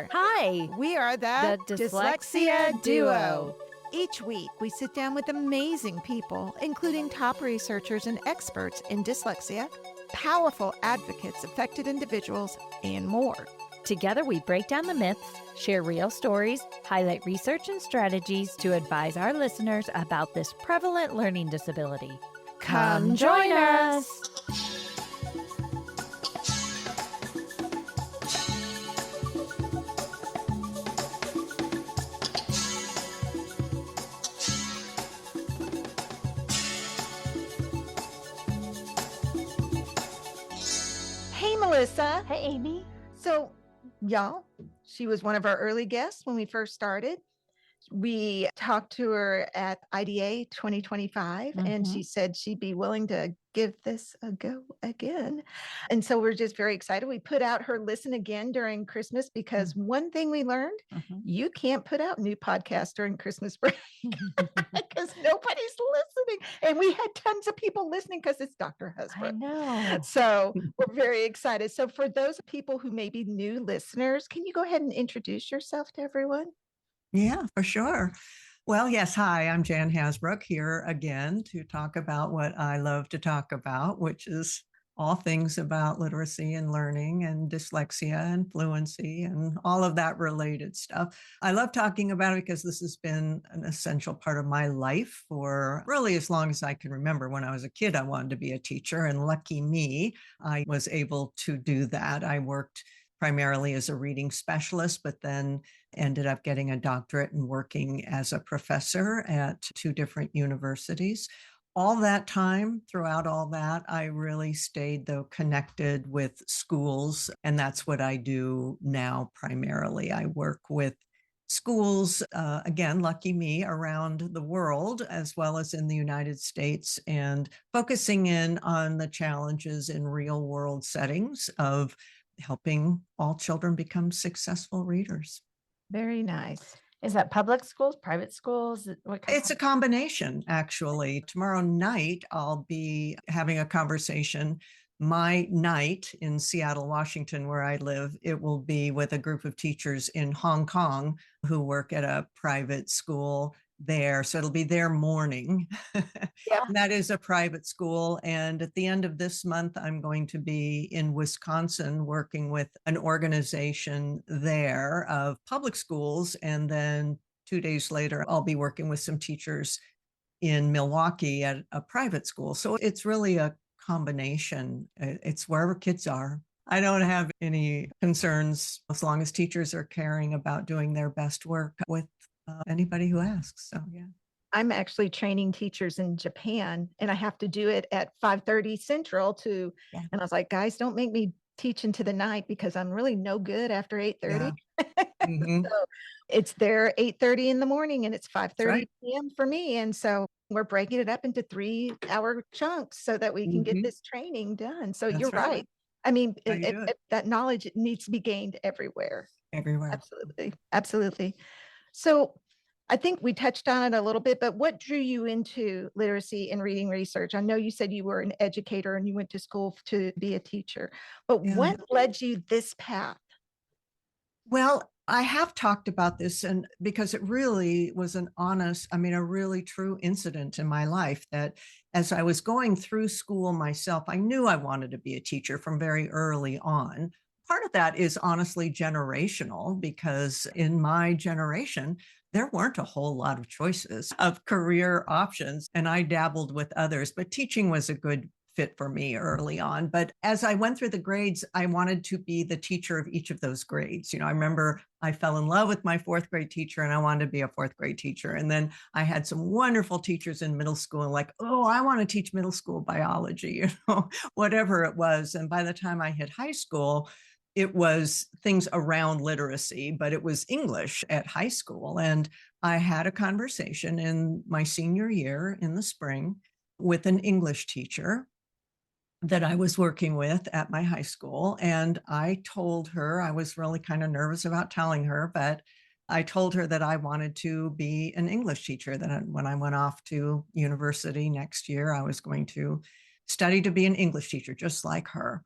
here. Hi, We are the Dyslexia Duo. Each week, we sit down with amazing people, including top researchers and experts in dyslexia, powerful advocates, affected individuals, and more. Together, we break down the myths, share real stories, highlight research and strategies to advise our listeners about this prevalent learning disability. Come join us. Hey, Melissa. Hey, Aimee. So, y'all, she was one of our early guests when we first started. We talked to her at IDA 2025, and she said she'd be willing to give this a go again. And so we're just very excited. We put out her listen again during Christmas because one thing we learned, you can't put out new podcasts during Christmas break because nobody's listening. And we had tons of people listening because it's Dr. Hasbrouck. I know. So we're very excited. So for those people who may be new listeners, can you go ahead and introduce yourself to everyone? Yeah, for sure. Well, yes. Hi, I'm Jan Hasbrouck here again to talk about what I love to talk about, which is all things about literacy and learning and dyslexia and fluency and all of that related stuff. I love talking about it because this has been an essential part of my life for really as long as I can remember. When I was a kid, I wanted to be a teacher, and lucky me, I was able to do that. I worked primarily as a reading specialist, but then ended up getting a doctorate and working as a professor at 2 different universities. All that time, throughout all that, I really stayed, though, connected with schools. And that's what I do now primarily. I work with schools, again, lucky me, around the world, as well as in the United States, and focusing in on the challenges in real world settings of helping all children become successful readers. Very nice. Is that public schools, private schools? It's a combination, actually. Tomorrow night, I'll be having a conversation. My night in Seattle, Washington, where I live, it will be with a group of teachers in Hong Kong who work at a private school there. So it'll be their morning. Yeah. That is a private school. And at the end of this month, I'm going to be in Wisconsin working with an organization there of public schools. And then 2 days later, I'll be working with some teachers in Milwaukee at a private school. So it's really a combination. It's wherever kids are. I don't have any concerns as long as teachers are caring about doing their best work with anybody who asks. So, yeah. I'm actually training teachers in Japan, and I have to do it at 5:30 Central and I was like, guys, don't make me teach into the night because I'm really no good after 8:30. So it's there 8:30 in the morning and it's 5:30 p.m. for me. And so we're breaking it up into 3-hour chunks so that we can get this training done. So you're right. I mean, that knowledge needs to be gained everywhere. Everywhere. Absolutely. Absolutely. So I think we touched on it a little bit, but what drew you into literacy and reading research? I know you said you were an educator and you went to school to be a teacher, but what led you this path? Well, I have talked about this, and because it really was a really true incident in my life, that as I was going through school myself, I knew I wanted to be a teacher from very early on. Part of that is honestly generational, because in my generation, there weren't a whole lot of choices of career options, and I dabbled with others, but teaching was a good fit for me early on. But as I went through the grades, I wanted to be the teacher of each of those grades. I remember I fell in love with my 4th grade teacher and I wanted to be a 4th grade teacher. And then I had some wonderful teachers in middle school, like, oh, I want to teach middle school biology, whatever it was. And by the time I hit high school, it was things around literacy, but it was English at high school. And I had a conversation in my senior year in the spring with an English teacher that I was working with at my high school. And I told her, I was really kind of nervous about telling her, but I told her that I wanted to be an English teacher, that when I went off to university next year, I was going to study to be an English teacher, just like her.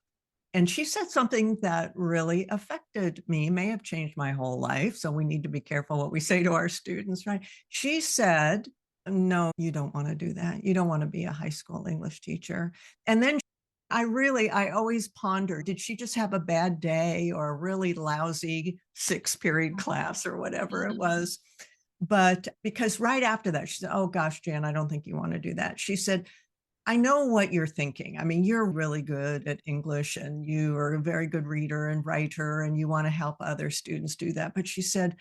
And she said something that really affected me, may have changed my whole life. So we need to be careful what we say to our students, right? She said, no, you don't want to do that. You don't want to be a high school English teacher. And then I always ponder, did she just have a bad day or a really lousy 6th-period class or whatever it was? But because right after that, she said, oh gosh, Jan, I don't think you want to do that. She said, I know what you're thinking. I mean, you're really good at English and you are a very good reader and writer and you want to help other students do that. But she said,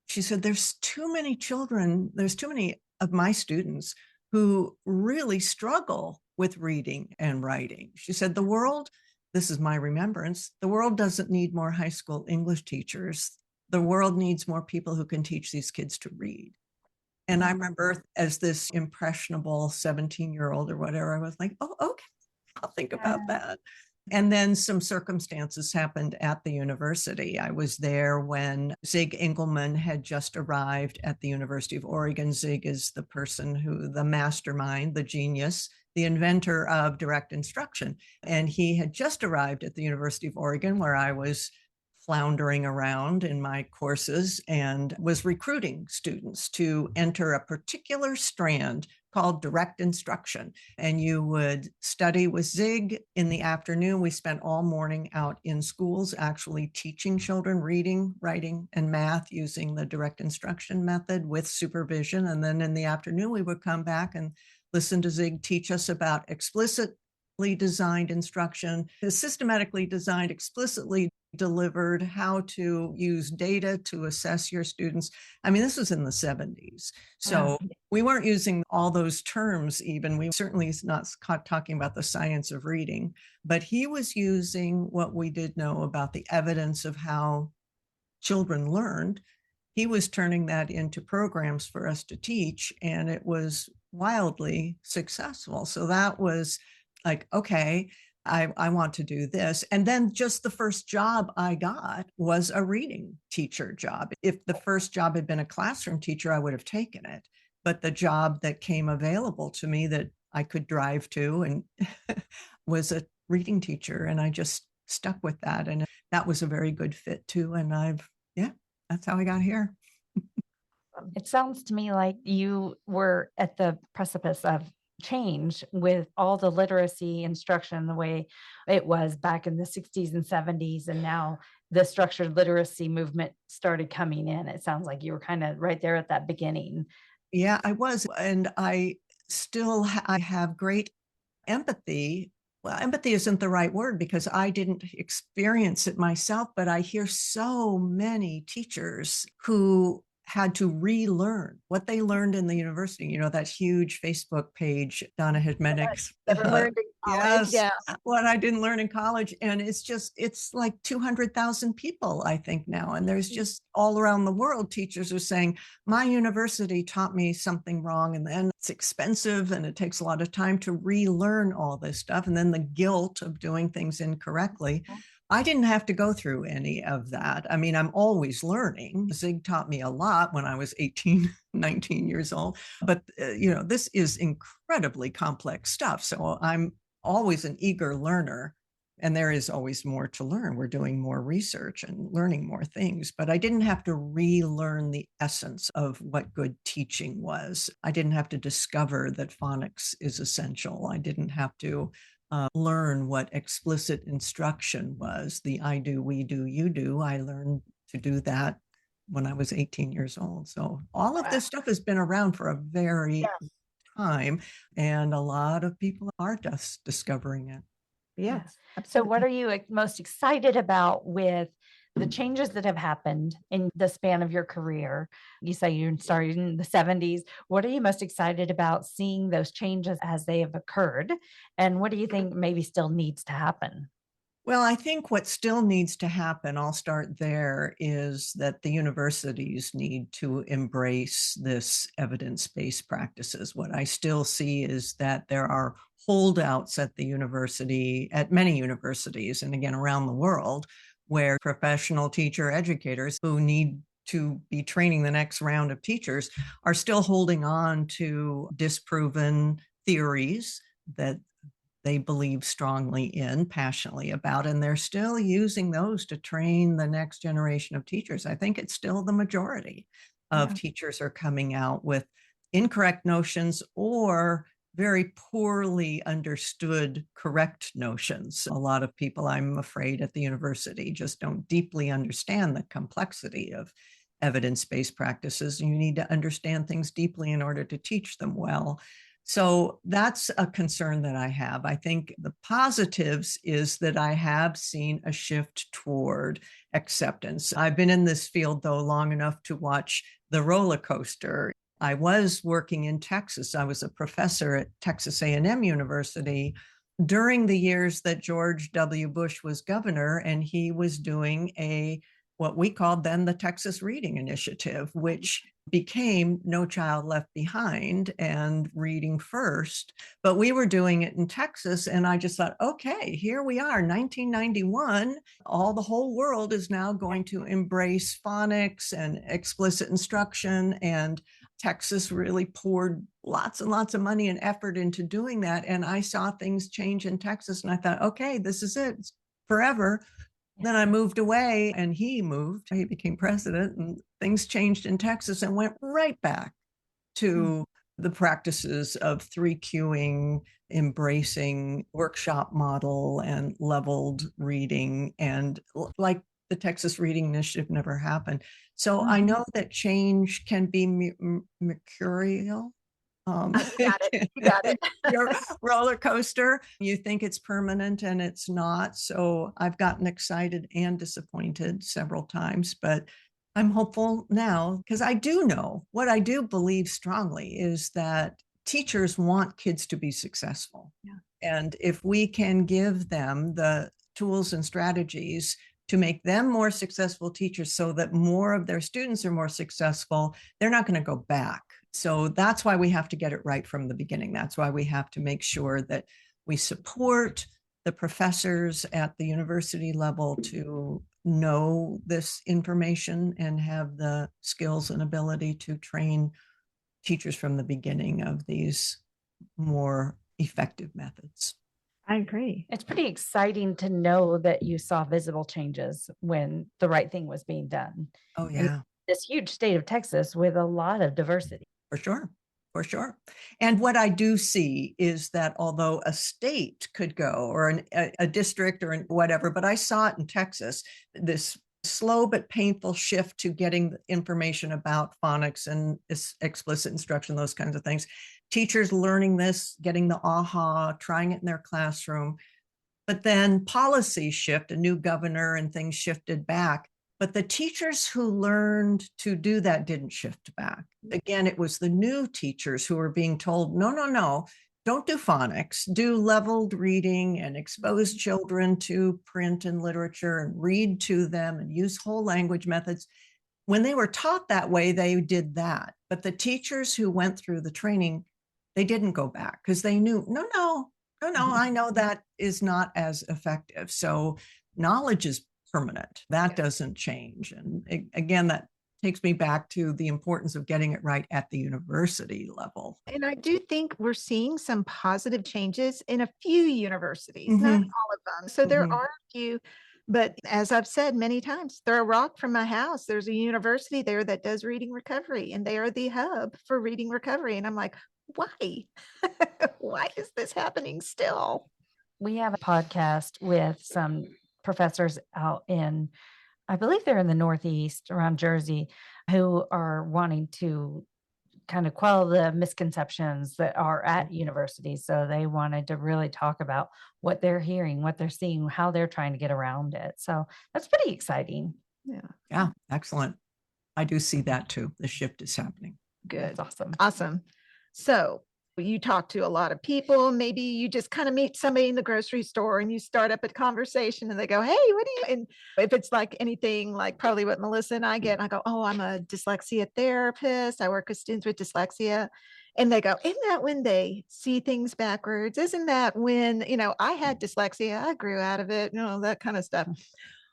there's too many children, there's too many of my students who really struggle with reading and writing. She said, the world, this is my remembrance, the world doesn't need more high school English teachers. The world needs more people who can teach these kids to read. And I remember as this impressionable 17-year-old or whatever, I was like, oh, okay, I'll think about that. And then some circumstances happened at the university. I was there when Zig Engelman had just arrived at the University of Oregon. Zig is the person the mastermind, the genius, the inventor of direct instruction. And he had just arrived at the University of Oregon, where I was floundering around in my courses and was recruiting students to enter a particular strand called direct instruction. And you would study with Zig in the afternoon. We spent all morning out in schools actually teaching children reading, writing, and math using the direct instruction method with supervision. And then in the afternoon, we would come back and listen to Zig teach us about explicitly designed instruction, systematically designed, explicitly delivered, how to use data to assess your students. I mean, this was in the 70s. So we weren't using all those terms even. We certainly is not talking about the science of reading, but he was using what we did know about the evidence of how children learned. He was turning that into programs for us to teach, and it was wildly successful. So that was like, okay, I want to do this. And then just the first job I got was a reading teacher job. If the first job had been a classroom teacher, I would have taken it. But the job that came available to me that I could drive to and was a reading teacher. And I just stuck with that. And that was a very good fit too. And that's how I got here. It sounds to me like you were at the precipice of change with all the literacy instruction the way it was back in the 60s and 70s, and now the structured literacy movement started coming in. It sounds like you were kind of right there at that beginning. Yeah, I was. And I still I have great empathy. Well, empathy isn't the right word because I didn't experience it myself, but I hear so many teachers who had to relearn what they learned in the university. You know, that huge Facebook page Donna had Medix. Never learned in college. Yes, Yeah. what I didn't learn in college. And it's like 200,000 people, I think now. And there's just all around the world, teachers are saying, my university taught me something wrong. And then it's expensive and it takes a lot of time to relearn all this stuff. And then the guilt of doing things incorrectly. I didn't have to go through any of that. I mean, I'm always learning. Zig taught me a lot when I was 18, 19 years old. But, this is incredibly complex stuff. So I'm always an eager learner. And there is always more to learn. We're doing more research and learning more things. But I didn't have to relearn the essence of what good teaching was. I didn't have to discover that phonics is essential. I didn't have to learn what explicit instruction was. The I do, we do, you do. I learned to do that when I was 18 years old. So all of this stuff has been around for a very time, and a lot of people are just discovering it. Yes. So what are you most excited about with the changes that have happened in the span of your career? You say you started in the 70s. What are you most excited about seeing those changes as they have occurred? And what do you think maybe still needs to happen? Well, I think what still needs to happen, I'll start there, is that the universities need to embrace this evidence-based practices. What I still see is that there are holdouts at many universities, and again, around the world, where professional teacher educators who need to be training the next round of teachers are still holding on to disproven theories that they believe strongly in, passionately about, and they're still using those to train the next generation of teachers. I think it's still the majority of teachers are coming out with incorrect notions or very poorly understood correct notions. A lot of people, I'm afraid, at the university just don't deeply understand the complexity of evidence-based practices. You need to understand things deeply in order to teach them well. So that's a concern that I have. I think the positives is that I have seen a shift toward acceptance. I've been in this field, though, long enough to watch the roller coaster. I was working in Texas. I was a professor at Texas A&M University during the years that George W. Bush was governor, and he was doing what we called then the Texas Reading Initiative, which became No Child Left Behind and Reading First. But we were doing it in Texas, and I just thought, okay, here we are, 1991. The whole world is now going to embrace phonics and explicit instruction, and Texas really poured lots and lots of money and effort into doing that. And I saw things change in Texas, and I thought, okay, this is it, it's forever. Then I moved away and he became president, and things changed in Texas and went right back to the practices of 3Qing, embracing workshop model and leveled reading, and like the Texas Reading Initiative never happened. So I know that change can be mercurial. You got it. Your roller coaster, you think it's permanent and it's not. So I've gotten excited and disappointed several times, but I'm hopeful now because I do know what I do believe strongly is that teachers want kids to be successful. Yeah. And if we can give them the tools and strategies to make them more successful teachers so that more of their students are more successful, they're not going to go back. So that's why we have to get it right from the beginning. That's why we have to make sure that we support the professors at the university level to know this information and have the skills and ability to train teachers from the beginning of these more effective methods. I agree. It's pretty exciting to know that you saw visible changes when the right thing was being done. Oh, yeah. In this huge state of Texas with a lot of diversity. For sure. For sure. And what I do see is that although a state could go or a district or whatever, but I saw it in Texas, this slow but painful shift to getting information about phonics and explicit instruction, those kinds of things. Teachers learning this, getting the aha, trying it in their classroom. But then policy shift, a new governor and things shifted back. But the teachers who learned to do that didn't shift back. Again, it was the new teachers who were being told, no, don't do phonics, do leveled reading and expose children to print and literature and read to them and use whole language methods. When they were taught that way, they did that. But the teachers who went through the training, they didn't go back because they knew, no, I know that is not as effective. So knowledge is permanent. That doesn't change. And again, that takes me back to the importance of getting it right at the university level. And I do think we're seeing some positive changes in a few universities, not all of them. So there are a few, but as I've said many times, throw a rock from my house. There's a university there that does reading recovery, and they are the hub for reading recovery. And I'm like, why? Why is this happening still? We have a podcast with some professors out in, I believe they're in the Northeast around Jersey, who are wanting to kind of quell the misconceptions that are at universities. So they wanted to really talk about what they're hearing, what they're seeing, how they're trying to get around it. So that's pretty exciting. Yeah, excellent. I do see that too. The shift is happening. Good. That's awesome. Awesome. So you talk to a lot of people. Maybe you just kind of meet somebody in the grocery store and you start up a conversation and they go, hey, what do you, and if it's like anything like probably what Melissa and I get, I go, oh, I'm a dyslexia therapist. I work with students with dyslexia. And they go, isn't that when they see things backwards? Isn't that when, I had dyslexia, I grew out of it, that kind of stuff.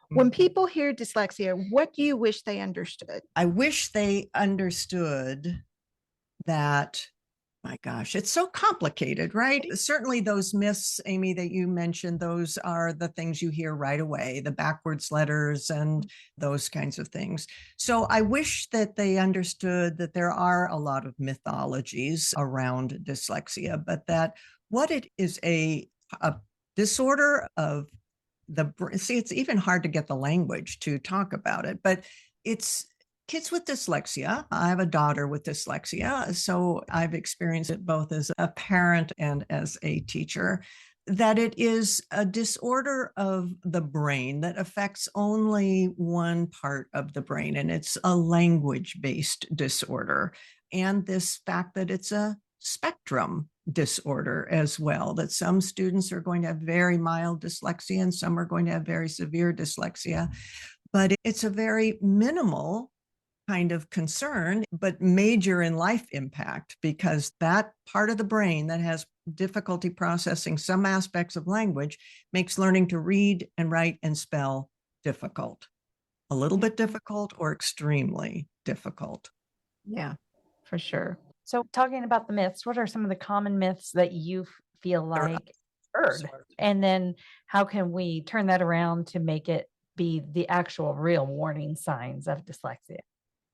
When people hear dyslexia, what do you wish they understood? I wish they understood that My gosh, it's so complicated, right? Certainly those myths, Aimee, that you mentioned, those are the things you hear right away, the backwards letters and those kinds of things. So I wish that they understood that there are a lot of mythologies around dyslexia, but that what it is a disorder of see, it's even hard to get the language to talk about it, but it's kids with dyslexia. I have a daughter with dyslexia, so I've experienced it both as a parent and as a teacher, that it is a disorder of the brain that affects only one part of the brain, and it's a language-based disorder. And this fact that it's a spectrum disorder as well, that some students are going to have very mild dyslexia and some are going to have very severe dyslexia. But it's a very minimal kind of concern, but major in life impact, because that part of the brain that has difficulty processing some aspects of language makes learning to read and write and spell difficult, a little bit difficult or extremely difficult. Yeah, for sure. So talking about the myths, what are some of the common myths that you feel like heard? And then how can we turn that around to make it be the actual real warning signs of dyslexia?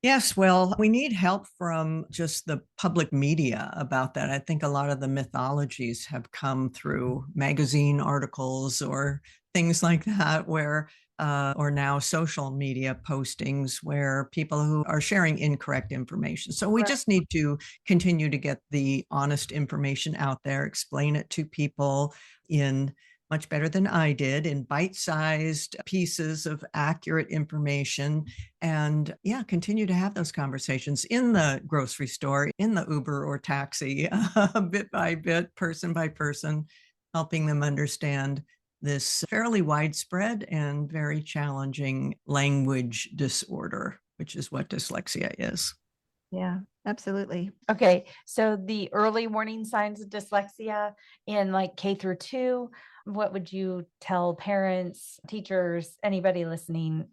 Yes, well, we need help from just the public media about that. I think a lot of the mythologies have come through magazine articles or things like that, where or now social media postings where people who are sharing incorrect information. So we just need to continue to get the honest information out there, explain it to people in much better than I did, in bite-sized pieces of accurate information. And yeah, continue to have those conversations in the grocery store, in the Uber or taxi, bit by bit, person by person, helping them understand this fairly widespread and very challenging language disorder, which is what dyslexia is. Yeah, absolutely. Okay, so the early warning signs of dyslexia in like K through 2, what would you tell parents, teachers, anybody listening,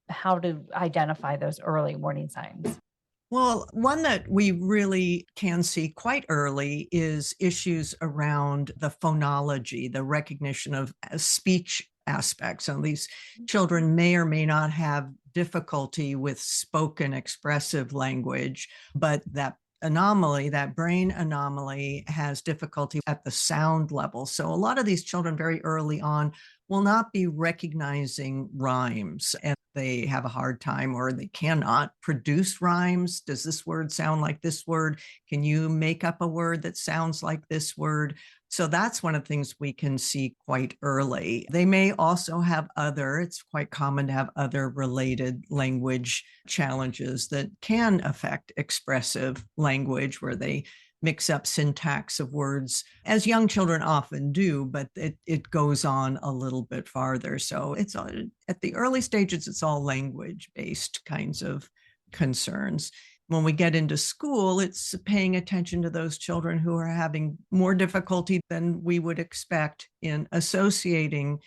how to identify those early warning signs? Well, one that we really can see quite early is issues around the phonology, the recognition of speech aspects. So these children may or may not have difficulty with spoken expressive language, but that anomaly, that brain anomaly, has difficulty at the sound level. So a lot of these children very early on will not be recognizing rhymes, and they have a hard time, or they cannot produce rhymes. Does this word sound like this word? Can you make up a word that sounds like this word? So that's one of the things we can see quite early. They may also have it's quite common to have other related language challenges that can affect expressive language, where they mix up syntax of words, as young children often do, but it goes on a little bit farther. So it's at the early stages, it's all language-based kinds of concerns. When we get into school, it's paying attention to those children who are having more difficulty than we would expect in associating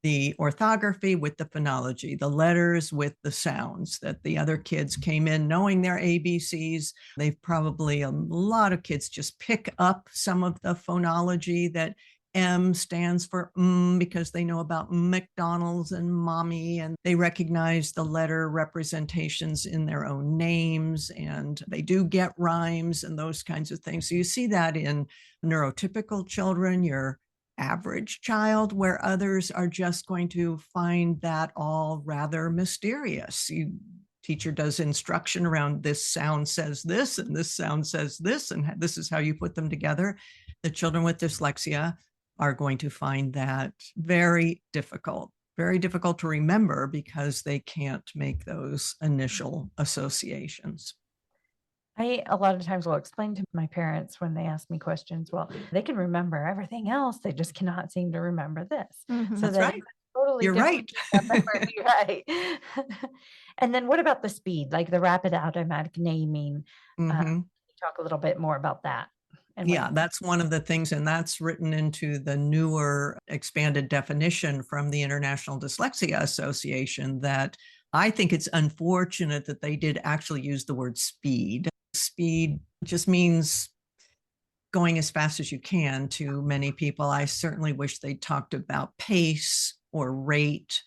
the orthography with the phonology, the letters with the sounds, that the other kids came in knowing their ABCs. They've probably, a lot of kids just pick up some of the phonology, that M stands for because they know about McDonald's and mommy, and they recognize the letter representations in their own names, and they do get rhymes and those kinds of things. So you see that in neurotypical children, your average child, where others are just going to find that all rather mysterious. Teacher does instruction around this sound says this, and this sound says this, and this is how you put them together. The children with dyslexia are going to find that very difficult to remember, because they can't make those initial associations. I a lot of times will explain to my parents when they ask me questions, well, they can remember everything else, they just cannot seem to remember this. So That's right. Totally You're right. You're right. And then what about the speed, like the rapid automatic naming? Talk a little bit more about that. Yeah, that's one of the things, and that's written into the newer expanded definition from the International Dyslexia Association, that I think it's unfortunate that they did actually use the word speed. Speed just means going as fast as you can to many people. I certainly wish they talked about pace or rate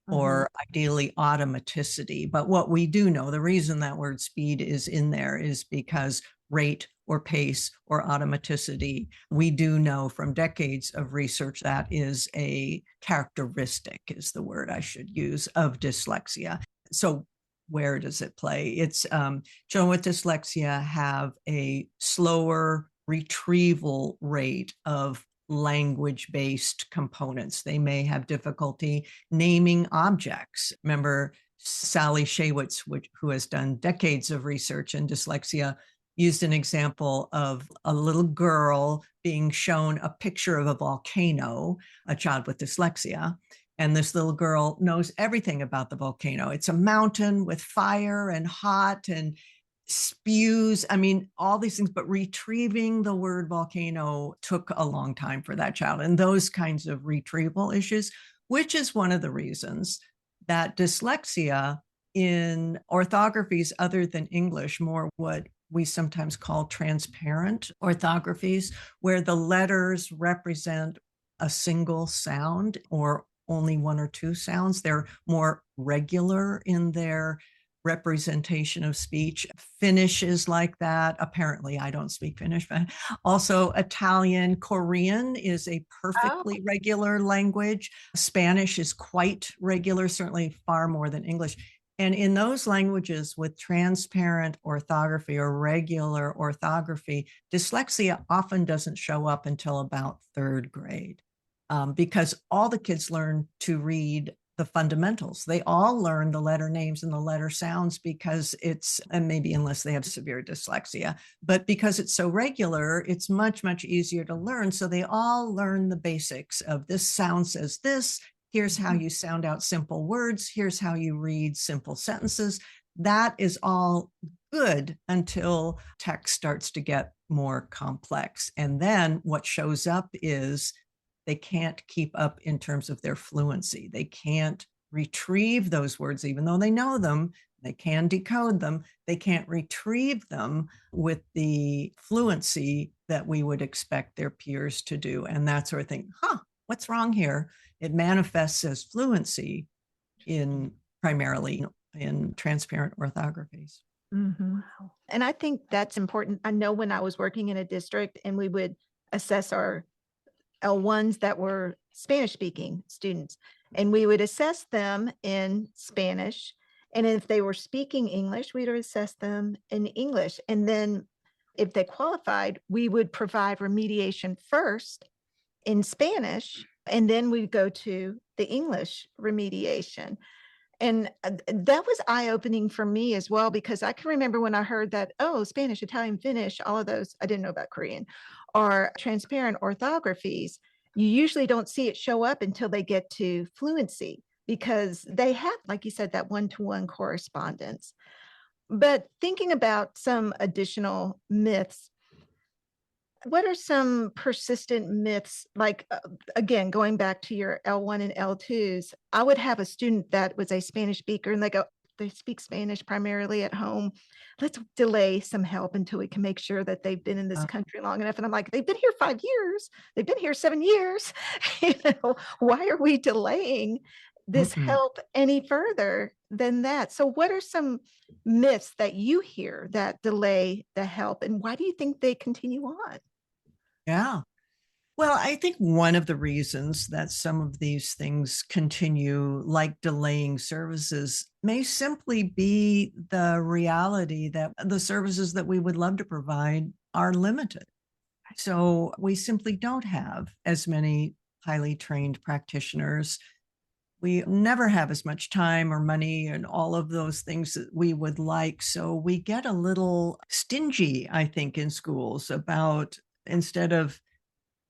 or ideally automaticity. But what we do know, the reason that word speed is in there is because rate or pace or automaticity, we do know from decades of research that is a characteristic, is the word I should use, of dyslexia. So where does it play? It's children with dyslexia have a slower retrieval rate of language-based components. They may have difficulty naming objects. Remember Sally Shaywitz, who has done decades of research in dyslexia, used an example of a little girl being shown a picture of a volcano, a child with dyslexia. And this little girl knows everything about the volcano. It's a mountain with fire and hot and spews. I mean, all these things, but retrieving the word volcano took a long time for that child. And those kinds of retrieval issues, which is one of the reasons that dyslexia in orthographies other than English, more what we sometimes call transparent orthographies, where the letters represent a single sound or only one or two sounds. They're more regular in their representation of speech. Finnish is like that. Apparently, I don't speak Finnish, but also Italian, Korean is a perfectly regular language. Spanish is quite regular, certainly far more than English. And in those languages with transparent orthography or regular orthography, dyslexia often doesn't show up until about third grade, because all the kids learn to read the fundamentals. They all learn the letter names and the letter sounds because it's, and maybe unless they have severe dyslexia, but because it's so regular, it's much, much easier to learn. So they all learn the basics of this sound says this. Here's how you sound out simple words. Here's how you read simple sentences. That is all good until text starts to get more complex. And then what shows up is they can't keep up in terms of their fluency. They can't retrieve those words, even though they know them. They can decode them. They can't retrieve them with the fluency that we would expect their peers to do. And that sort of thing. What's wrong here? It manifests as fluency in primarily in transparent orthographies. Wow. And I think that's important. I know when I was working in a district and we would assess our L1s that were Spanish speaking students, and we would assess them in Spanish. And if they were speaking English, we'd assess them in English. And then if they qualified, we would provide remediation first in Spanish, and then we'd go to the English remediation. And that was eye-opening for me as well, because I can remember when I heard that, Spanish, Italian, Finnish, all of those, I didn't know about Korean, are transparent orthographies. You usually don't see it show up until they get to fluency, because they have, like you said, that one-to-one correspondence. But thinking about some additional myths, what are some persistent myths? Like, again, going back to your L1 and L2s, I would have a student that was a Spanish speaker and they speak Spanish primarily at home. Let's delay some help until we can make sure that they've been in this country long enough. And I'm like, they've been here 5 years. They've been here 7 years. Why are we delaying this help any further than that? So what are some myths that you hear that delay the help, and why do you think they continue on? Yeah. Well, I think one of the reasons that some of these things continue, like delaying services, may simply be the reality that the services that we would love to provide are limited. So we simply don't have as many highly trained practitioners. We never have as much time or money and all of those things that we would like. So we get a little stingy, I think, in schools about, instead of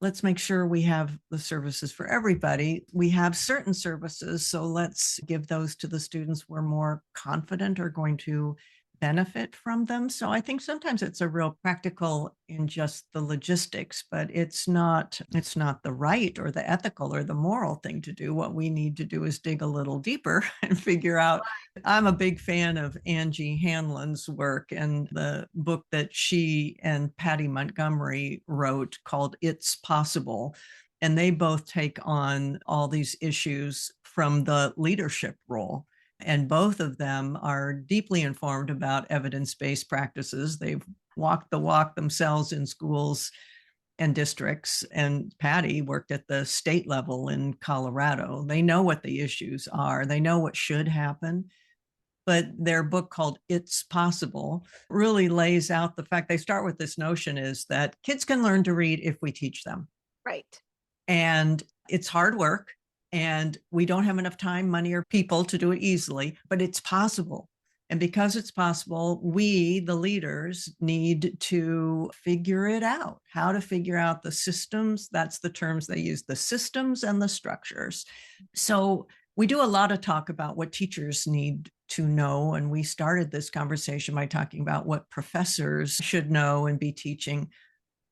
let's make sure we have the services for everybody, we have certain services, so let's give those to the students we're more confident are going to benefit from them. So I think sometimes it's a real practical in just the logistics, but it's not the right or the ethical or the moral thing to do. What we need to do is dig a little deeper and figure out. I'm a big fan of Angie Hanlon's work and the book that she and Patty Montgomery wrote called It's Possible. And they both take on all these issues from the leadership role. And both of them are deeply informed about evidence-based practices. They've walked the walk themselves in schools and districts. And Patty worked at the state level in Colorado. They know what the issues are. They know what should happen. But their book called It's Possible really lays out the fact. They start with this notion is that kids can learn to read if we teach them. Right. And it's hard work. And we don't have enough time, money, or people to do it easily, but it's possible. And because it's possible, we, the leaders, need to figure it out, how to figure out the systems. That's the terms they use, the systems and the structures. So we do a lot of talk about what teachers need to know. And we started this conversation by talking about what professors should know and be teaching.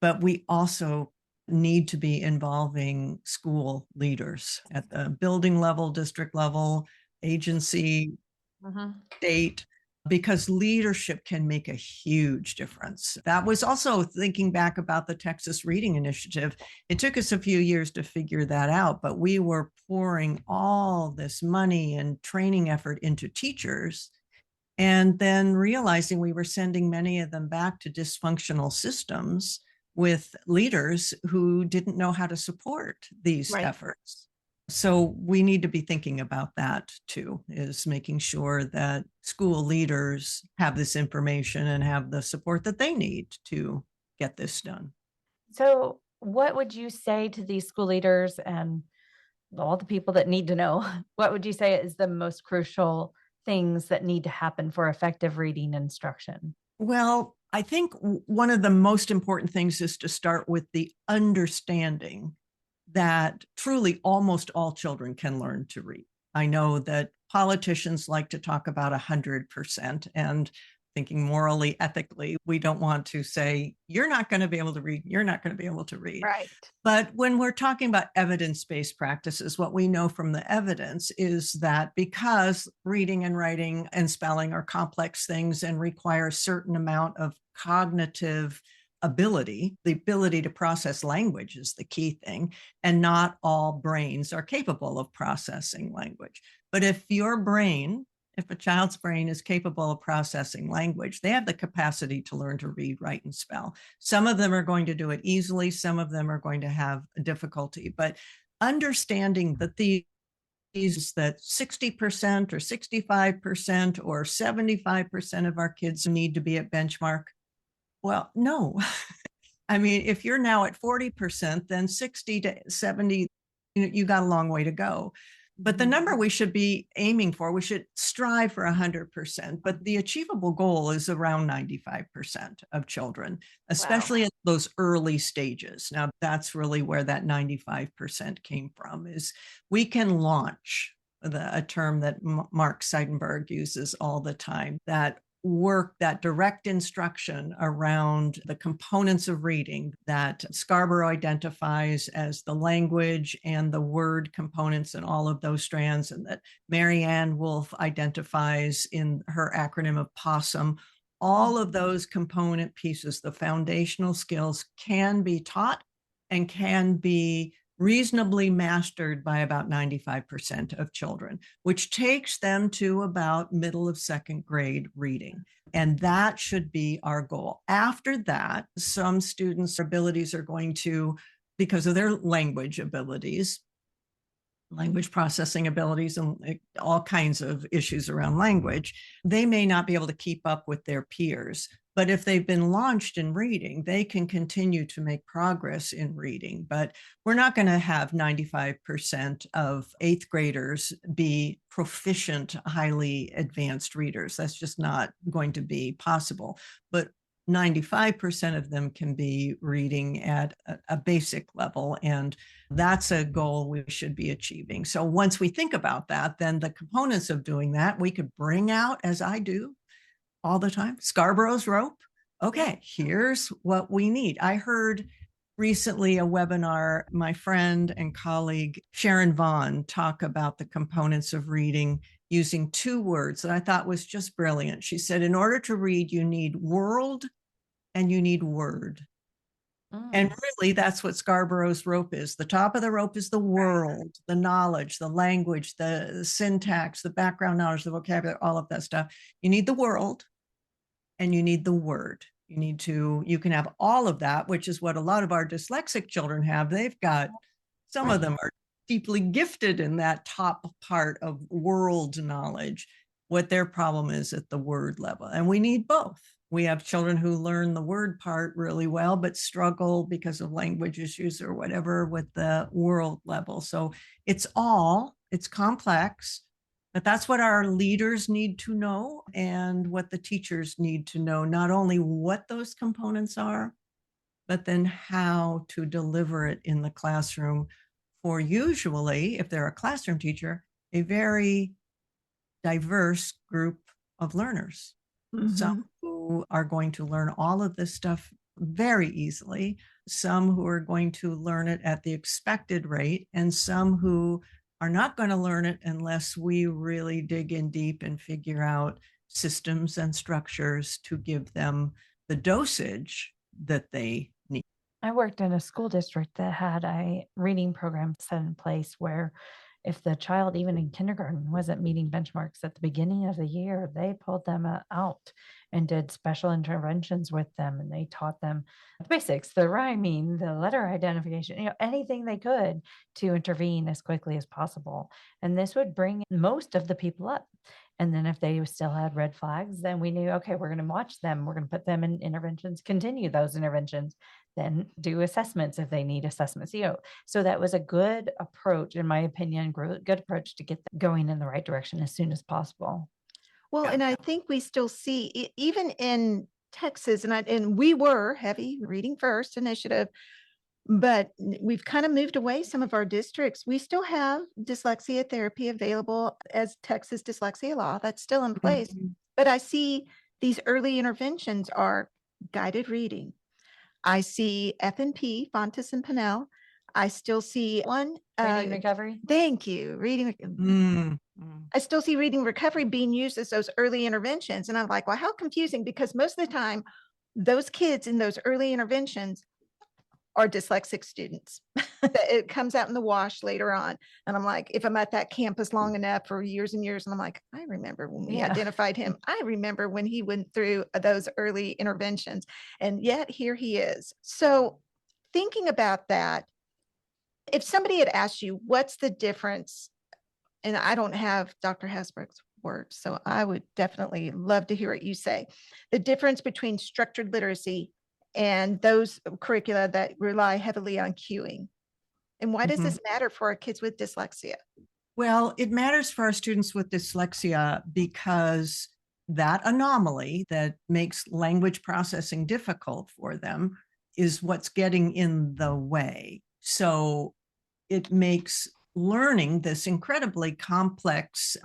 But we also need to be involving school leaders at the building level, district level, agency, state, because leadership can make a huge difference. That was also thinking back about the Texas Reading Initiative. It took us a few years to figure that out, but we were pouring all this money and training effort into teachers, and then realizing we were sending many of them back to dysfunctional systems with leaders who didn't know how to support these efforts. So we need to be thinking about that too, is making sure that school leaders have this information and have the support that they need to get this done. So what would you say to these school leaders and all the people that need to know? What would you say is the most crucial things that need to happen for effective reading instruction? Well, I think one of the most important things is to start with the understanding that truly almost all children can learn to read. I know that politicians like to talk about 100%, and thinking morally, ethically, we don't want to say, you're not going to be able to read, you're not going to be able to read. Right. But when we're talking about evidence-based practices, what we know from the evidence is that because reading and writing and spelling are complex things and require a certain amount of cognitive ability, the ability to process language is the key thing, and not all brains are capable of processing language. But if a child's brain is capable of processing language, they have the capacity to learn to read, write, and spell. Some of them are going to do it easily. Some of them are going to have difficulty. But understanding that that 60% or 65% or 75% of our kids need to be at benchmark. Well, no. I mean, if you're now at 40%, then 60 to 70, you got a long way to go. But the number we should be aiming for, we should strive for 100%, but the achievable goal is around 95% of children, especially at those early stages. Now, that's really where that 95% came from, is we can launch a term that Mark Seidenberg uses all the time, that work, that direct instruction around the components of reading that Scarborough identifies as the language and the word components and all of those strands, and that Marianne Wolf identifies in her acronym of POSSUM. All of those component pieces, the foundational skills, can be taught and can be reasonably mastered by about 95% of children, which takes them to about middle of second grade reading. And that should be our goal. After that, some students' abilities are going to, because of their language abilities, language processing abilities, and all kinds of issues around language, they may not be able to keep up with their peers. But if they've been launched in reading, they can continue to make progress in reading. But we're not going to have 95% of eighth graders be proficient, highly advanced readers. That's just not going to be possible. But 95% of them can be reading at a basic level. And that's a goal we should be achieving. So once we think about that, then the components of doing that, we could bring out, as I do, all the time. Scarborough's rope. Okay, here's what we need. I heard recently a webinar, my friend and colleague Sharon Vaughn talk about the components of reading using 2 words that I thought was just brilliant. She said, in order to read, you need world and you need word. And really, that's what Scarborough's rope is. The top of the rope is the world, the knowledge, the language, the syntax, the background knowledge, the vocabulary, all of that stuff. You need the world and you need the word. You can have all of that, which is what a lot of our dyslexic children have. They've got, some of them are deeply gifted in that top part of world knowledge. What their problem is at the word level. And we need both. We have children who learn the word part really well, but struggle because of language issues or whatever with the world level. So it's complex, but that's what our leaders need to know and what the teachers need to know, not only what those components are, but then how to deliver it in the classroom for, usually, if they're a classroom teacher, a very diverse group of learners. Some who are going to learn all of this stuff very easily, some who are going to learn it at the expected rate, and some who are not going to learn it unless we really dig in deep and figure out systems and structures to give them the dosage that they need. I worked in a school district that had a reading program set in place where if the child, even in kindergarten, wasn't meeting benchmarks at the beginning of the year, they pulled them out and did special interventions with them. And they taught them the basics, the rhyming, the letter identification, anything they could to intervene as quickly as possible. And this would bring most of the people up. And then if they still had red flags, then we knew, okay, we're going to watch them. We're going to put them in interventions, continue those interventions, then do assessments if they need assessments. So that was a good approach, in my opinion, good approach to get them going in the right direction as soon as possible. Well, and I think we still see, even in Texas, and we were heavy reading first initiative, but we've kind of moved away some of our districts. We still have dyslexia therapy available as Texas dyslexia law. That's still in place. But I see these early interventions are guided reading. I see F&P, Fontes and Pinnell. I still see one. Reading recovery. Thank you. I still see reading recovery being used as those early interventions. And I'm like, well, how confusing, because most of the time, those kids in those early interventions are dyslexic students. It comes out in the wash later on. And I'm like, if I'm at that campus long enough for years and years, and I'm like, I remember when we identified him. I remember when he went through those early interventions. And yet here he is. So thinking about that, if somebody had asked you, what's the difference? And I don't have Dr. Hasbrouck's words, so I would definitely love to hear what you say. The difference between structured literacy and those curricula that rely heavily on cueing. And why does this matter for our kids with dyslexia? Well, it matters for our students with dyslexia because that anomaly that makes language processing difficult for them is what's getting in the way. So it makes learning this incredibly complex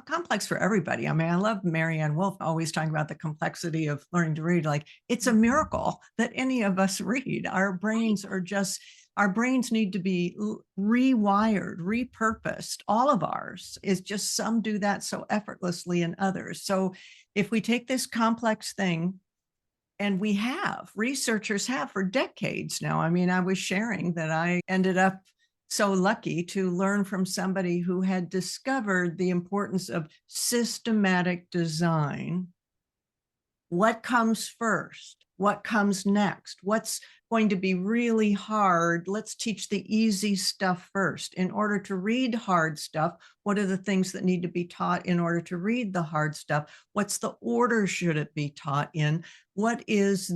for everybody. I mean, I love Marianne Wolf always talking about the complexity of learning to read. Like, it's a miracle that any of us read. Our brains need to be rewired, repurposed. All of ours is just, some do that so effortlessly and others. So if we take this complex thing, and researchers have for decades now. I mean, I was sharing that I ended up so lucky to learn from somebody who had discovered the importance of systematic design. What comes first? What comes next? What's going to be really hard? Let's teach the easy stuff first. In order to read hard stuff, what are the things that need to be taught in order to read the hard stuff? What's the order should it be taught in? What is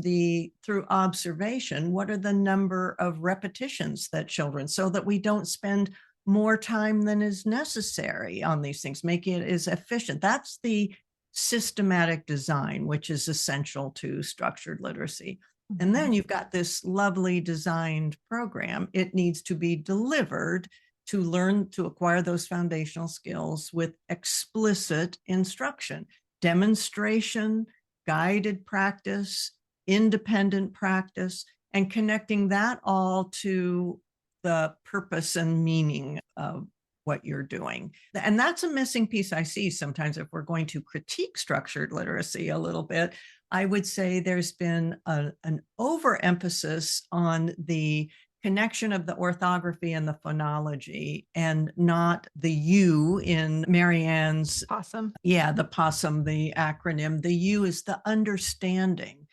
through observation, what are the number of repetitions that children, so that we don't spend more time than is necessary on these things, making it as efficient. That's the systematic design, which is essential to structured literacy. And then you've got this lovely designed program. It needs to be delivered to learn to acquire those foundational skills with explicit instruction, demonstration, guided practice, independent practice, and connecting that all to the purpose and meaning of what you're doing. And that's a missing piece I see sometimes if we're going to critique structured literacy a little bit. I would say there's been an overemphasis on the connection of the orthography and the phonology and not the U in Marianne's Possum. Yeah, the POSSUM, the acronym. The U is the understanding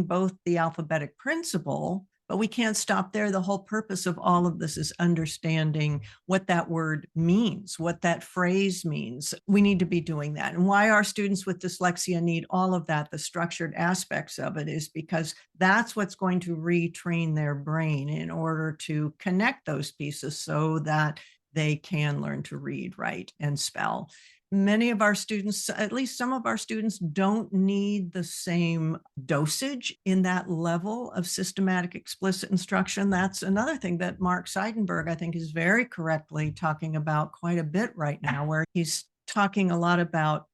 both the alphabetic principle, but we can't stop there. The whole purpose of all of this is understanding what that word means, what that phrase means. We need to be doing that. And why our students with dyslexia need all of that, the structured aspects of it, is because that's what's going to retrain their brain in order to connect those pieces so that they can learn to read, write, and spell. Many of our students, at least some of our students, don't need the same dosage in that level of systematic explicit instruction. That's another thing that Mark Seidenberg, I think, is very correctly talking about quite a bit right now, where he's talking a lot about,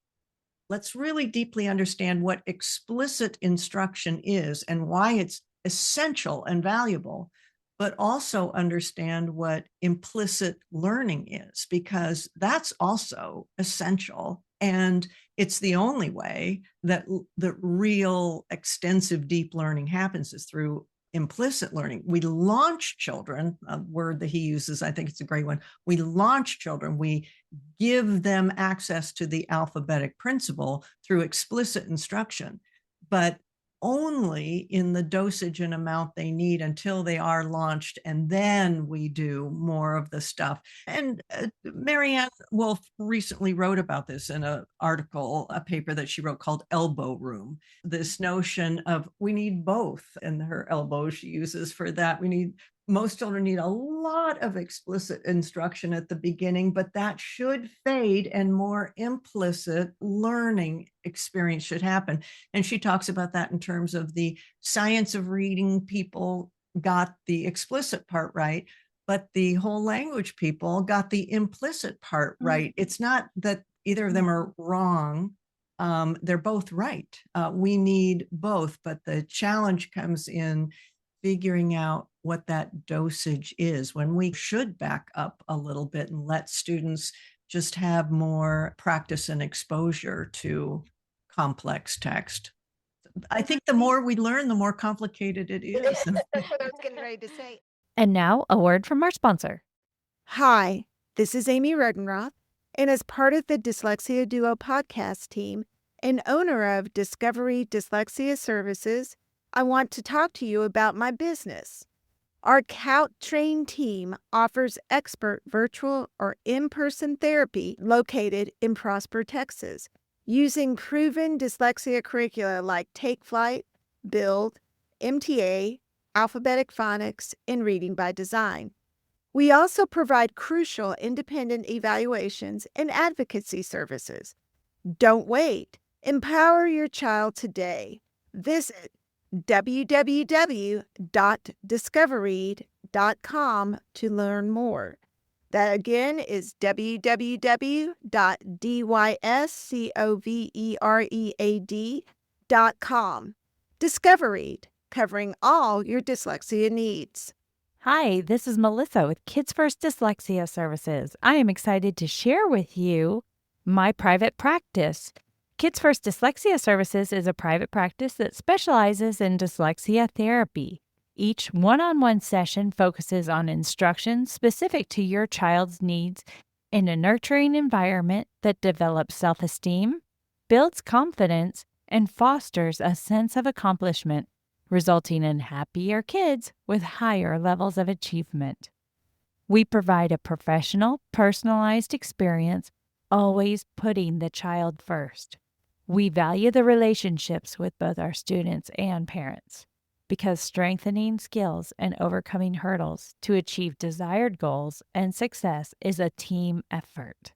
let's really deeply understand what explicit instruction is and why it's essential and valuable, but also understand what implicit learning is, because that's also essential. And it's the only way that the real extensive deep learning happens is through implicit learning. We launch children, a word that he uses, I think it's a great one. We launch children, we give them access to the alphabetic principle through explicit instruction, but only in the dosage and amount they need until they are launched. And then we do more of the stuff. And Marianne Wolf recently wrote about this in an article, a paper that she wrote called Elbow Room. This notion of we need both, and her elbow she uses for that. Most children need a lot of explicit instruction at the beginning, but that should fade and more implicit learning experience should happen. And she talks about that in terms of the science of reading. People got the explicit part right, but the whole language people got the implicit part right. It's not that either of them are wrong. They're both right. We need both, but the challenge comes in figuring out what that dosage is, when we should back up a little bit and let students just have more practice and exposure to complex text. I think the more we learn, the more complicated it is. That's what I was getting ready to say. And now a word from our sponsor. Hi, this is Aimee Rodenroth, and as part of the Dyslexia Duo podcast team and owner of Discovery Dyslexia Services, I want to talk to you about my business. Our COUT-trained team offers expert virtual or in-person therapy located in Prosper, Texas, using proven dyslexia curricula like Take Flight, Build, MTA, Alphabetic Phonics, and Reading by Design. We also provide crucial independent evaluations and advocacy services. Don't wait. Empower your child today. Visit www.discovereed.com to learn more. That again is www.discovereed.com. Discovereed, covering all your dyslexia needs. Hi, this is Melissa with Kids First Dyslexia Services. I am excited to share with you my private practice. Kids First Dyslexia Services is a private practice that specializes in dyslexia therapy. Each one-on-one session focuses on instruction specific to your child's needs in a nurturing environment that develops self-esteem, builds confidence, and fosters a sense of accomplishment, resulting in happier kids with higher levels of achievement. We provide a professional, personalized experience, always putting the child first. We value the relationships with both our students and parents, because strengthening skills and overcoming hurdles to achieve desired goals and success is a team effort.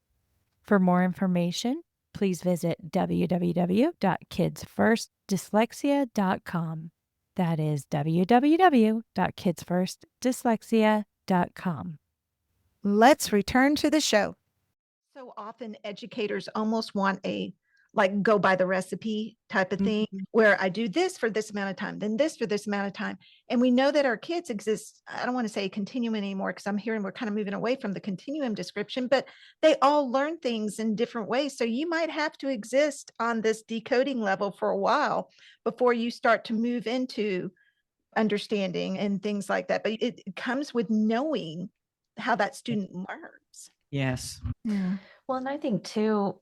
For more information, please visit www.kidsfirstdyslexia.com. That is www.kidsfirstdyslexia.com. Let's return to the show. So often educators almost want a like go by the recipe type of thing, Mhm. where I do this for this amount of time, then this for this amount of time. And we know that our kids exist. I don't want to say continuum anymore, because I'm hearing we're kind of moving away from the continuum description, but they all learn things in different ways. So you might have to exist on this decoding level for a while before you start to move into understanding and things like that. But it comes with knowing how that student learns. Yes. Yeah. Well, and I think too,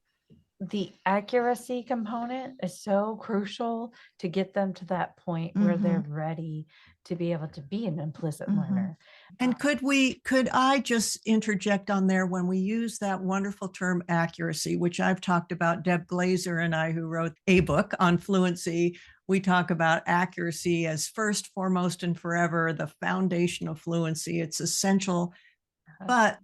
the accuracy component is so crucial to get them to that point where they're ready to be able to be an implicit learner. And could I just interject on there, when we use that wonderful term accuracy, which I've talked about, Deb Glazer and I, who wrote a book on fluency, we talk about accuracy as first, foremost, and forever, the foundation of fluency. It's essential. But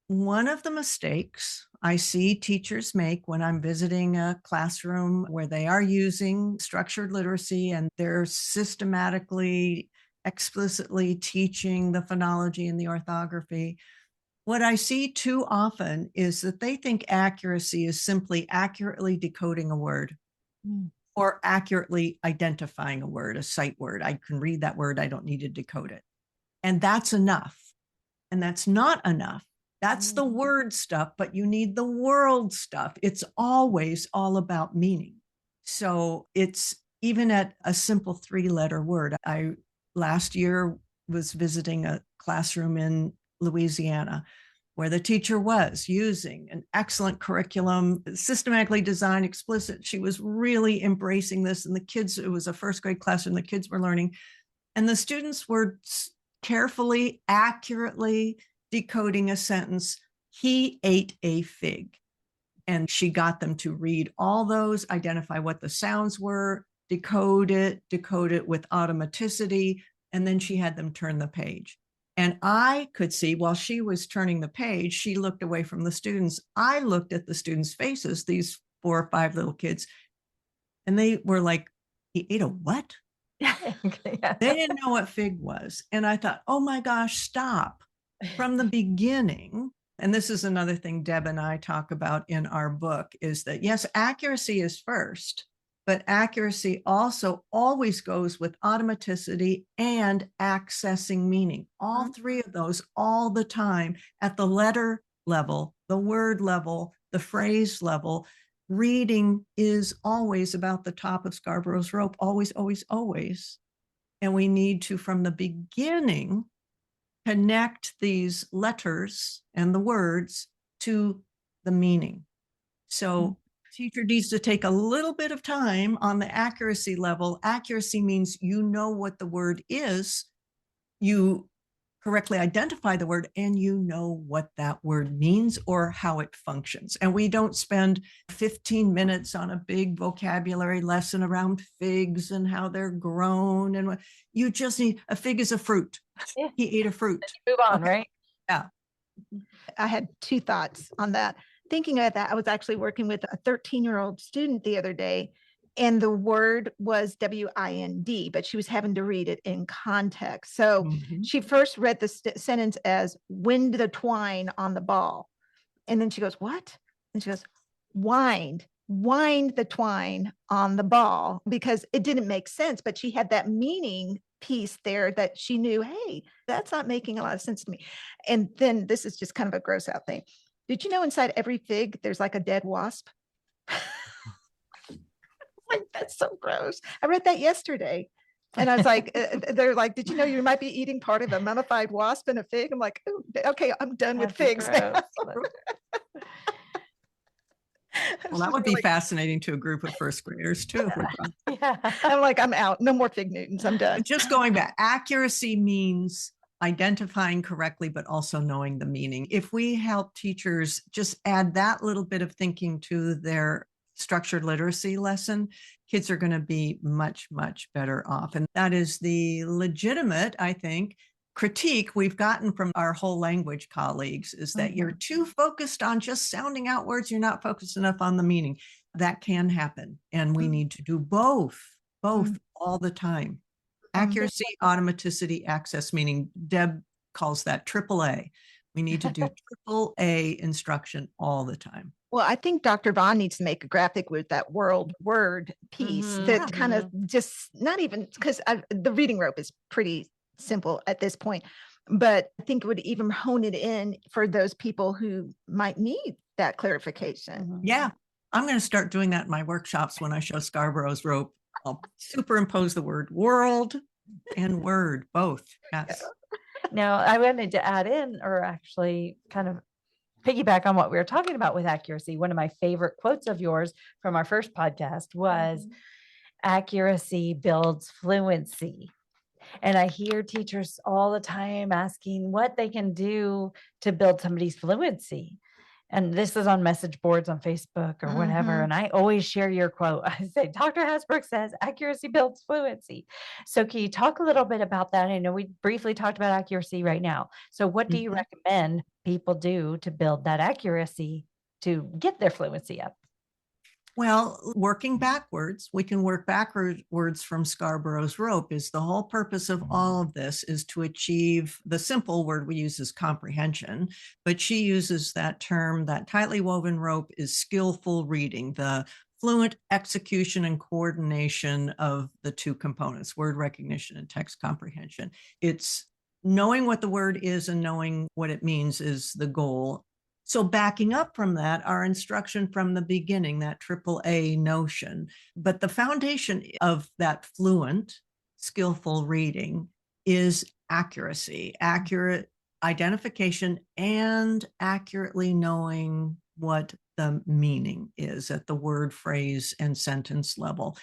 one of the mistakes I see teachers make when I'm visiting a classroom where they are using structured literacy and they're systematically, explicitly teaching the phonology and the orthography, what I see too often is that they think accuracy is simply accurately decoding a word or accurately identifying a word, a sight word. I can read that word, I don't need to decode it. And that's enough. And that's not enough. That's the word stuff, but you need the world stuff. It's always all about meaning. So it's even at a simple 3-letter word. I last year was visiting a classroom in Louisiana where the teacher was using an excellent curriculum, systematically designed, explicit. She was really embracing this. And the kids, it was a first grade classroom, the kids were learning. And the students were carefully, accurately decoding a sentence. He ate a fig. And she got them to read all those, identify what the sounds were, decode it with automaticity, and then she had them turn the page. And I could see while she was turning the page, she looked away from the students. I looked at the students' faces, these 4 or 5 little kids, and they were like, he ate a what? They didn't know what fig was. And I thought, oh my gosh, stop. From the beginning, and this is another thing Deb and I talk about in our book, is that yes, accuracy is first, but accuracy also always goes with automaticity and accessing meaning. All 3 of those all the time at the letter level, the word level, the phrase level. Reading is always about the top of Scarborough's rope, always, always, always. And we need to, from the beginning, connect these letters and the words to the meaning. So teacher needs to take a little bit of time on the accuracy level. Accuracy means you know what the word is, you correctly identify the word, and you know what that word means or how it functions. And we don't spend 15 minutes on a big vocabulary lesson around figs and how they're grown. And you just need, a fig is a fruit. Yeah. He ate a fruit. Move on, right? Yeah. I had 2 thoughts on that. Thinking of that, I was actually working with a 13-year-old student the other day, and the word was WIND, but she was having to read it in context. So she first read the sentence as wind the twine on the ball. And then she goes, what? And she goes, wind the twine on the ball, because it didn't make sense, but she had that meaning piece there that she knew, hey, that's not making a lot of sense to me. And then this is just kind of a gross out thing. Did you know inside every fig, there's like a dead wasp? Like, that's so gross. I read that yesterday. And I was like, they're like, did you know you might be eating part of a mummified wasp in a fig? I'm like, oh, okay, I'm done with figs now. Well, that would be fascinating to a group of first graders too. Yeah. I'm like, I'm out. No more fig Newtons. I'm done. But just going back, accuracy means identifying correctly, but also knowing the meaning. If we help teachers just add that little bit of thinking to their structured literacy lesson, kids are going to be much, much better off. And that is the legitimate, I think, critique we've gotten from our whole language colleagues, is that you're too focused on just sounding out words. You're not focused enough on the meaning. That can happen. And we need to do both all the time. Accuracy, automaticity, access meaning. Deb calls that AAA. We need to do AAA instruction all the time. Well, I think Dr. Vaughn needs to make a graphic with that world word piece that kind of just not even because the reading rope is pretty simple at this point, but I think it would even hone it in for those people who might need that clarification. Yeah, I'm going to start doing that in my workshops when I show Scarborough's rope. I'll superimpose the word world and word, both. Yes. Now, I wanted to add in, or actually kind of piggyback on what we were talking about with accuracy. One of my favorite quotes of yours from our first podcast was, accuracy builds fluency. And I hear teachers all the time asking what they can do to build somebody's fluency. And this is on message boards on Facebook or whatever. And I always share your quote. I say, Dr. Hasbrouck says accuracy builds fluency. So can you talk a little bit about that? I know we briefly talked about accuracy right now. So what do you recommend people do to build that accuracy to get their fluency up? Well, working backwards, we can work backwards from Scarborough's rope. Is the whole purpose of all of this is to achieve the simple word we use is comprehension, but she uses that term, that tightly woven rope is skillful reading, the fluent execution and coordination of the two components, word recognition and text comprehension. It's knowing what the word is and knowing what it means is the goal. So backing up from that, our instruction from the beginning, that AAA notion, but the foundation of that fluent, skillful reading is accuracy, accurate identification, and accurately knowing what the meaning is at the word, phrase, and sentence level.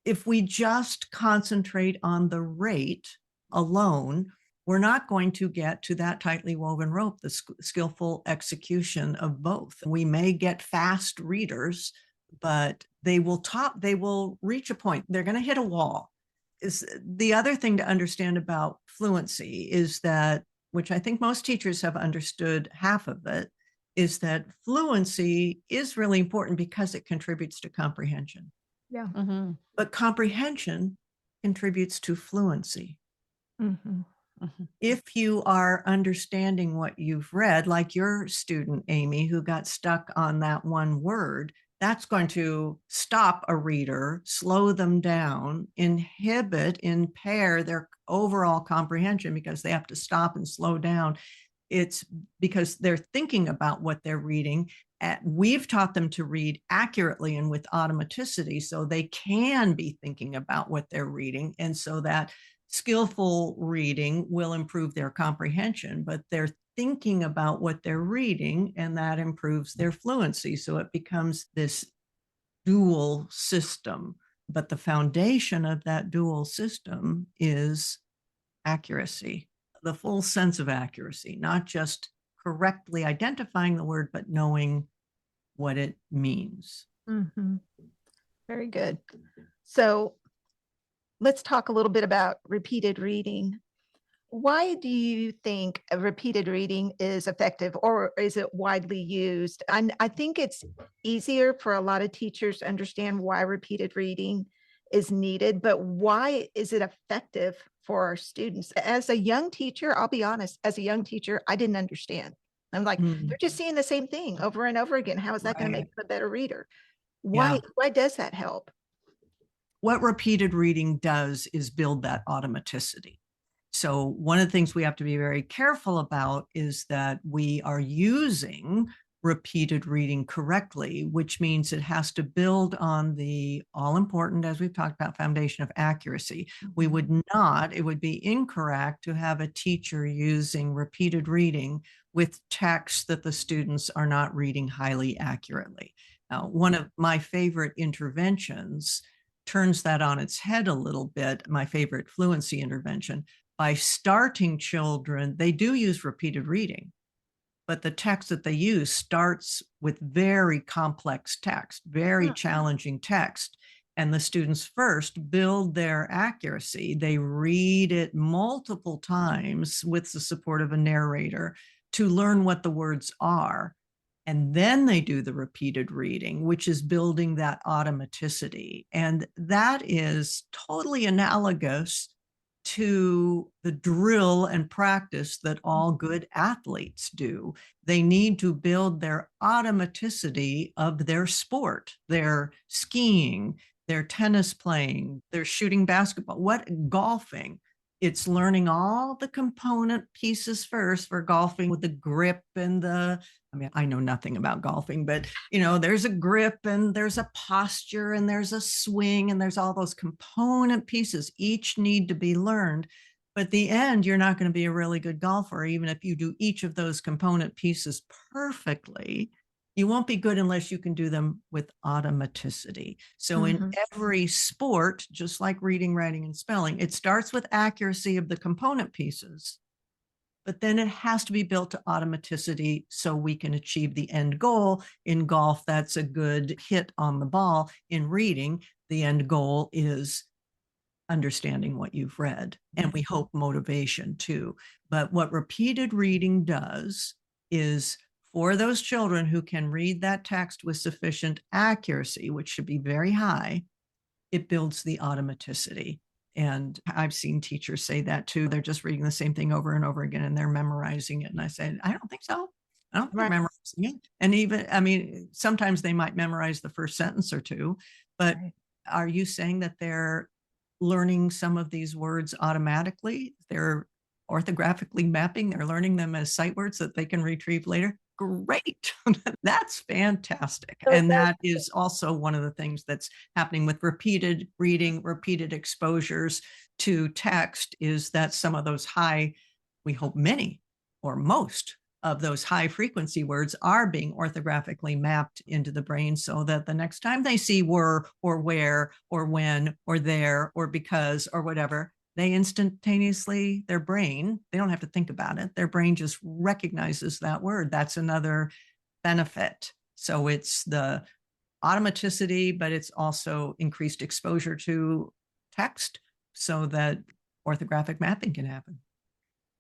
If we just concentrate on the rate alone, we're not going to get to that tightly woven rope, the skillful execution of both. We may get fast readers, but they will reach a point. They're going to hit a wall. Is the other thing to understand about fluency is that, which I think most teachers have understood half of it, is that fluency is really important because it contributes to comprehension. Yeah. But comprehension contributes to fluency. If you are understanding what you've read, like your student, Aimee, who got stuck on that one word, that's going to stop a reader, slow them down, impair their overall comprehension because they have to stop and slow down. It's because they're thinking about what they're reading. We've taught them to read accurately and with automaticity, so they can be thinking about what they're reading. And so that skillful reading will improve their comprehension, but they're thinking about what they're reading, and that improves their fluency. So it becomes this dual system. But the foundation of that dual system is accuracy, the full sense of accuracy, not just correctly identifying the word, but knowing what it means. Very good. So let's talk a little bit about repeated reading. Why do you think a repeated reading is effective, or is it widely used? I think it's easier for a lot of teachers to understand why repeated reading is needed, but why is it effective for our students? As a young teacher, I'll be honest, as a young teacher, I didn't understand. I'm like, they're just seeing the same thing over and over again. How is that going to make them a better reader? Why does that help? What repeated reading does is build that automaticity. So one of the things we have to be very careful about is that we are using repeated reading correctly, which means it has to build on the all-important, as we've talked about, foundation of accuracy. It would be incorrect to have a teacher using repeated reading with text that the students are not reading highly accurately. Now, one of my favorite interventions turns that on its head a little bit, my favorite fluency intervention. By starting children, they do use repeated reading, but the text that they use starts with very complex text, very challenging text. And the students first build their accuracy. They read it multiple times with the support of a narrator to learn what the words are. And then they do the repeated reading, which is building that automaticity. And that is totally analogous to the drill and practice that all good athletes do. They need to build their automaticity of their sport, their skiing, their tennis playing, their shooting basketball, golfing. It's learning all the component pieces first for golfing with the grip and I know nothing about golfing, but there's a grip and there's a posture and there's a swing and there's all those component pieces. Each need to be learned. But at the end, you're not going to be a really good golfer, even if you do each of those component pieces perfectly. You won't be good unless you can do them with automaticity. So in every sport, just like reading, writing, and spelling, it starts with accuracy of the component pieces, but then it has to be built to automaticity so we can achieve the end goal. In golf, that's a good hit on the ball. In reading, the end goal is understanding what you've read, and we hope motivation too. But what repeated reading does is, for those children who can read that text with sufficient accuracy, which should be very high, it builds the automaticity. And I've seen teachers say that too. They're just reading the same thing over and over again and they're memorizing it. And I said, I don't think so. I don't think they're memorizing it. And even, sometimes they might memorize the first sentence or two, but are you saying that they're learning some of these words automatically? They're orthographically mapping, they're learning them as sight words that they can retrieve later. Great. That's fantastic. And that is also one of the things that's happening with repeated reading, repeated exposures to text, is that some of those we hope many or most of those high frequency words are being orthographically mapped into the brain, so that the next time they see were or where or when or there or because or whatever, they instantaneously, their brain, they don't have to think about it. Their brain just recognizes that word. That's another benefit. So it's the automaticity, but it's also increased exposure to text so that orthographic mapping can happen.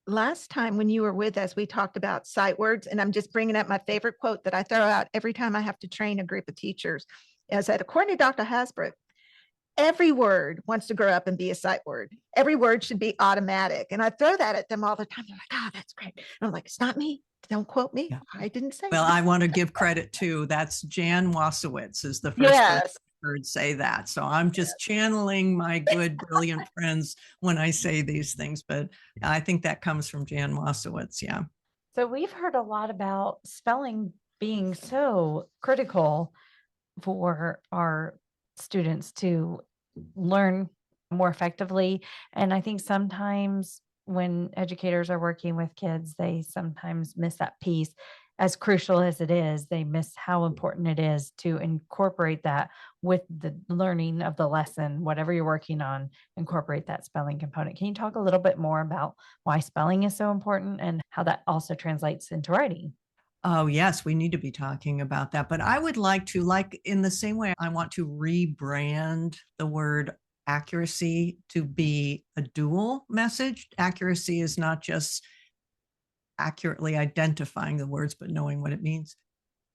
Last time when you were with us, we talked about sight words, and I'm just bringing up my favorite quote that I throw out every time I have to train a group of teachers, is that according to Dr. Hasbrouck, every word wants to grow up and be a sight word. Every word should be automatic. And I throw that at them all the time. They're like, oh, that's great. And I'm like, it's not me. Don't quote me. Yeah. I didn't say Well, that. I want to give credit to, that's Jan Wasowitz is the first person I heard say that. So I'm just channeling my good, brilliant friends when I say these things. But I think that comes from Jan Wasowitz. Yeah. So we've heard a lot about spelling being so critical for our students to learn more effectively. And I think sometimes when educators are working with kids, they sometimes miss that piece. As crucial as it is, they miss how important it is to incorporate that with the learning of the lesson, whatever you're working on, incorporate that spelling component. Can you talk a little bit more about why spelling is so important and how that also translates into writing? Oh, yes, we need to be talking about that. But I would like to, like in the same way, I want to rebrand the word accuracy to be a dual message. Accuracy is not just accurately identifying the words, but knowing what it means.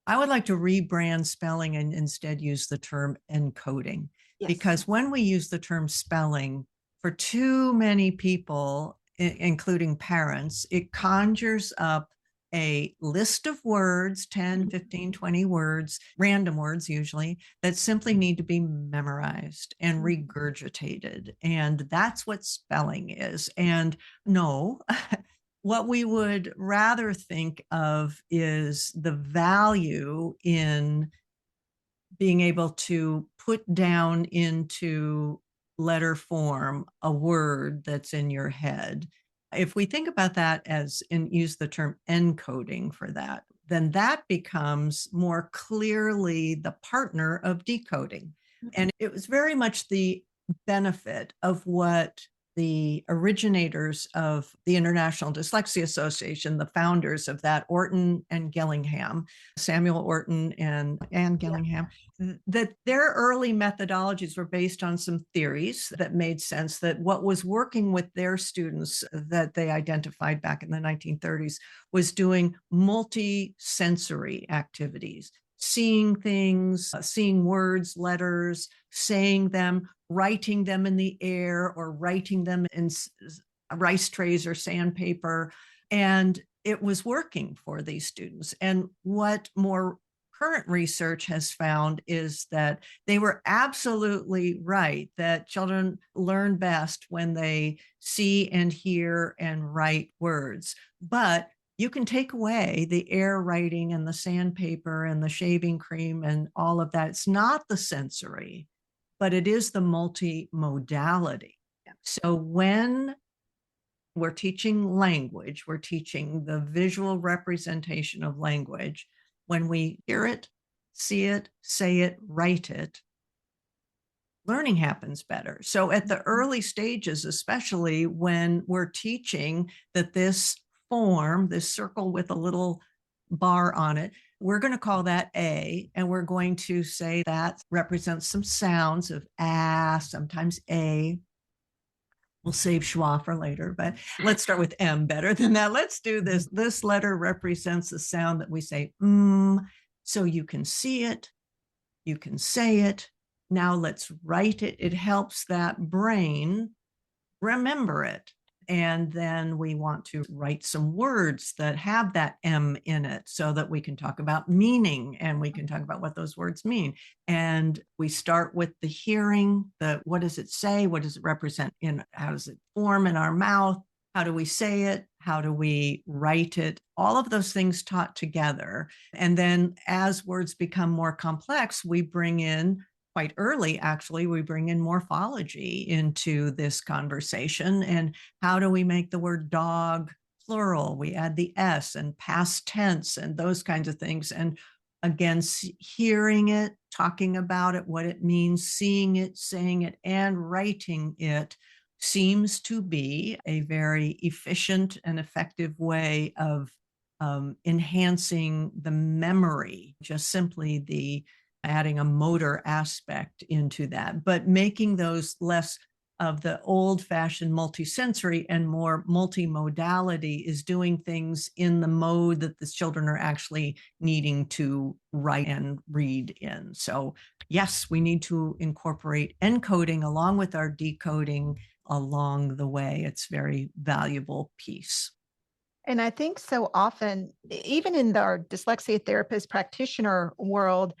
I would like to rebrand spelling and instead use the term encoding. Yes. Because when we use the term spelling, for too many people, including parents, it conjures up a list of words, 10, 15, 20 words, random words usually, that simply need to be memorized and regurgitated. And that's what spelling is. And no, what we would rather think of is the value in being able to put down into letter form a word that's in your head. If we think about that and use the term encoding for that, then that becomes more clearly the partner of decoding. And it was very much the benefit of what the originators of the International Dyslexia Association, the founders of that, Orton and Gillingham, Samuel Orton and Anne Gillingham, that their early methodologies were based on some theories that made sense, that what was working with their students that they identified back in the 1930s was doing multi-sensory activities. seeing things, seeing words, letters, saying them, writing them in the air or writing them in rice trays or sandpaper. And it was working for these students. And what more current research has found is that they were absolutely right that children learn best when they see and hear and write words. But you can take away the air writing and the sandpaper and the shaving cream and all of that. It's not the sensory, but it is the multimodality. Yeah. So when we're teaching language, we're teaching the visual representation of language. When we hear it, see it, say it, write it, learning happens better. So at the early stages, especially when we're teaching that this form, this circle with a little bar on it, we're going to call that A, and we're going to say that represents some sounds of sometimes A. We'll save schwa for later, but let's start with M better than that. Let's do this. This letter represents the sound that we say, so you can see it, you can say it. Now let's write it. It helps that brain remember it. And then we want to write some words that have that M in it so that we can talk about meaning and we can talk about what those words mean. And we start with the hearing, what does it say? What does it represent? How does it form in our mouth? How do we say it? How do we write it? All of those things taught together. And then as words become more complex, we bring in quite early, actually, we bring in morphology into this conversation. And how do we make the word dog plural? We add the S and past tense and those kinds of things. And again, hearing it, talking about it, what it means, seeing it, saying it, and writing it seems to be a very efficient and effective way of enhancing the memory, just simply adding a motor aspect into that, but making those less of the old-fashioned multisensory and more multimodality is doing things in the mode that the children are actually needing to write and read in. So yes, we need to incorporate encoding along with our decoding along the way. It's a very valuable piece. And I think so often, even in our dyslexia therapist practitioner world,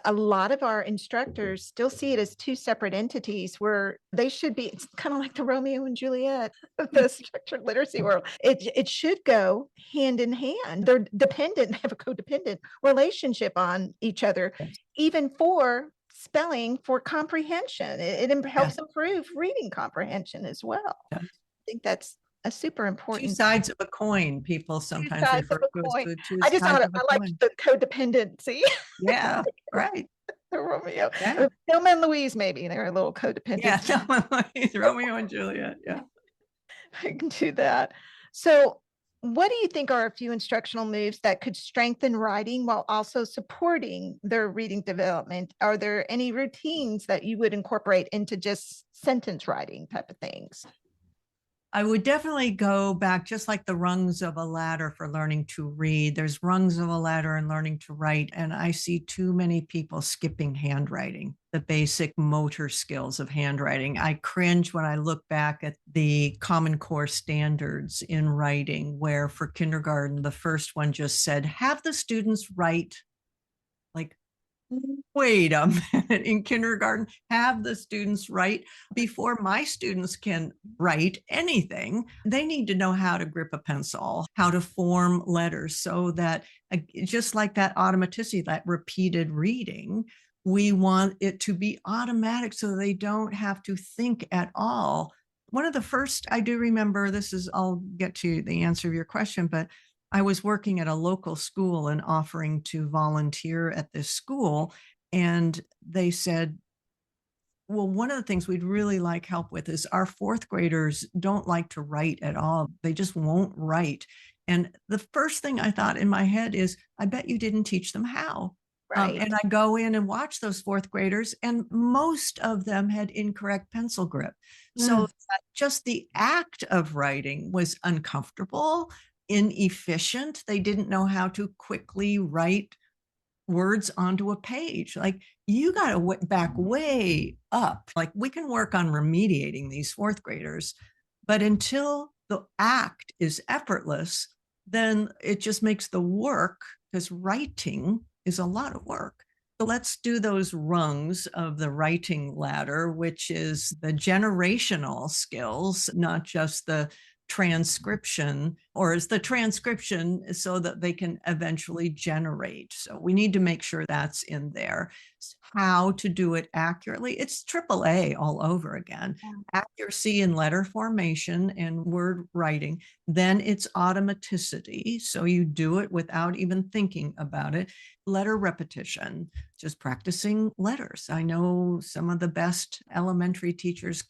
a lot of our instructors still see it as two separate entities where they should be. It's kind of like the Romeo and Juliet of the structured literacy world. It should go hand in hand. They're dependent, they have a codependent relationship on each other, even for spelling, for comprehension. It helps improve reading comprehension as well. I think that's a super important. Two sides of a coin, people sometimes refer to as two I just sides thought of a I liked coin. the codependency. Yeah, right. The Romeo. Yeah. Thelma and Louise, maybe they're a little codependent. Yeah, Thelma and Louise, Romeo and Juliet. Yeah. I can do that. So what do you think are a few instructional moves that could strengthen writing while also supporting their reading development? Are there any routines that you would incorporate into just sentence writing type of things? I would definitely go back, just like the rungs of a ladder for learning to read. There's rungs of a ladder in learning to write. And I see too many people skipping handwriting, the basic motor skills of handwriting. I cringe when I look back at the Common Core standards in writing, where for kindergarten, the first one just said, have the students write. Like, wait a minute, in kindergarten, have the students write. Before my students can write anything, they need to know how to grip a pencil, how to form letters, so that just like that automaticity, that repeated reading, we want it to be automatic so they don't have to think at all. One of the first, I do remember, I'll get to the answer of your question, but I was working at a local school and offering to volunteer at this school. And they said, well, one of the things we'd really like help with is our fourth graders don't like to write at all. They just won't write. And the first thing I thought in my head is, I bet you didn't teach them how. Right. And I go in and watch those fourth graders, and most of them had incorrect pencil grip. So just the act of writing was uncomfortable, inefficient. They didn't know how to quickly write words onto a page. Like you got to back way up. Like we can work on remediating these fourth graders, but until the act is effortless, then it just makes the work, because writing is a lot of work. So let's do those rungs of the writing ladder, which is the generational skills, not just the transcription, or is the transcription so that they can eventually generate. So we need to make sure that's in there. How to do it accurately. It's AAA all over again. Accuracy in letter formation and word writing. Then it's automaticity. So you do it without even thinking about it. Letter repetition, just practicing letters. I know some of the best elementary teachers,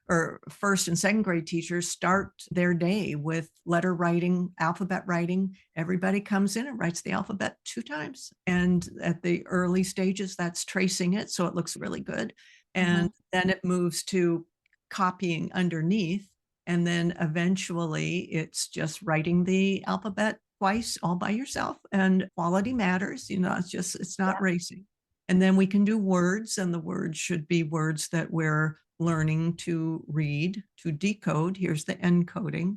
or first and second grade teachers, start their day with letter writing, alphabet writing. Everybody comes in and writes the alphabet 2 times. And at the early stages, that's tracing it. So it looks really good. And then it moves to copying underneath. And then eventually it's just writing the alphabet twice all by yourself. And quality matters, it's not racing. And then we can do words, and the words should be words that we're learning to read, to decode. Here's the encoding.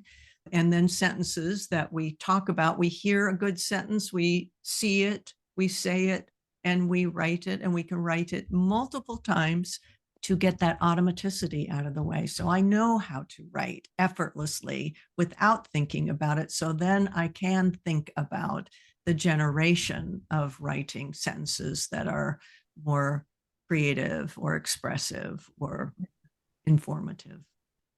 And then sentences that we talk about. We hear a good sentence, we see it, we say it, and we write it, and we can write it multiple times to get that automaticity out of the way. So I know how to write effortlessly without thinking about it. So then I can think about the generation of writing sentences that are more creative or expressive or informative.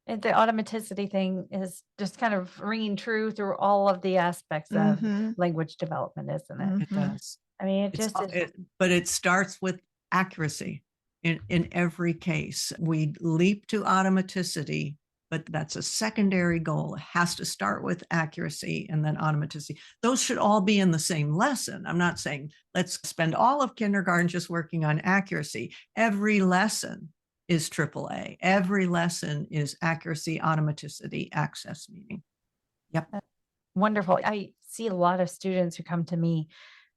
And the automaticity thing is just kind of ringing true through all of the aspects of language development, isn't it? It does. I mean, it just is. But it starts with accuracy in every case. We leap to automaticity, but that's a secondary goal. It has to start with accuracy and then automaticity. Those should all be in the same lesson. I'm not saying let's spend all of kindergarten just working on accuracy. Every lesson is AAA. Every lesson is accuracy, automaticity, access meaning. Yep. Wonderful. I see a lot of students who come to me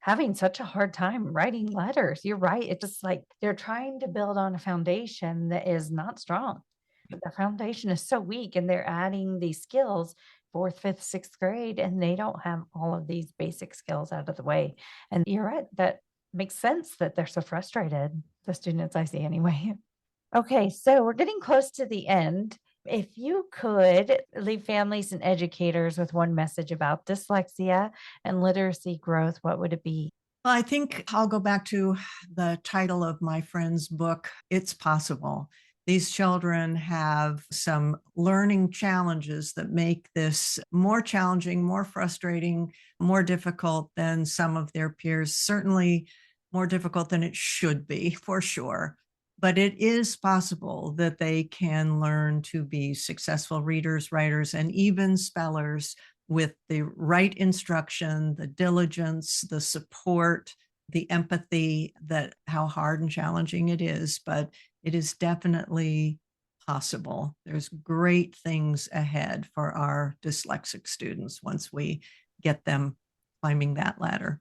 having such a hard time writing letters. You're right. It's just like they're trying to build on a foundation that is not strong. The foundation is so weak, and they're adding these skills 4th, 5th, 6th grade, and they don't have all of these basic skills out of the way. And you're right. That makes sense that they're so frustrated, the students I see anyway. Okay, so we're getting close to the end. If you could leave families and educators with one message about dyslexia and literacy growth, what would it be? Well, I think I'll go back to the title of my friend's book, It's Possible. These children have some learning challenges that make this more challenging, more frustrating, more difficult than some of their peers, certainly more difficult than it should be, for sure. But it is possible that they can learn to be successful readers, writers, and even spellers with the right instruction, the diligence, the support, the empathy, that how hard and challenging it is, but it is definitely possible. There's great things ahead for our dyslexic students once we get them climbing that ladder.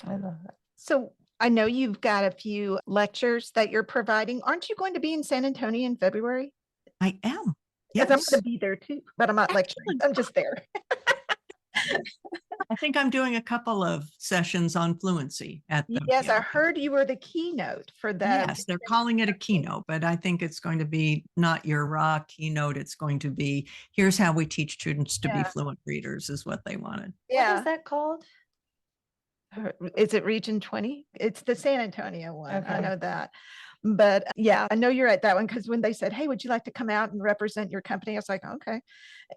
I love that. So I know you've got a few lectures that you're providing. Aren't you going to be in San Antonio in February? I am. Yes. Yes. I'm going to be there too, but I'm not lecturing. I'm just there. I think I'm doing a couple of sessions on fluency at the. Yes, I heard you were the keynote for that. Yes, they're calling it a keynote, but I think it's going to be not your raw keynote. It's going to be, here's how we teach students to be fluent readers, is what they wanted. What is that called? Is it Region 20? It's the San Antonio one. Okay. I know that. But yeah, I know you're at that one, because when they said, hey, would you like to come out and represent your company? I was like, okay.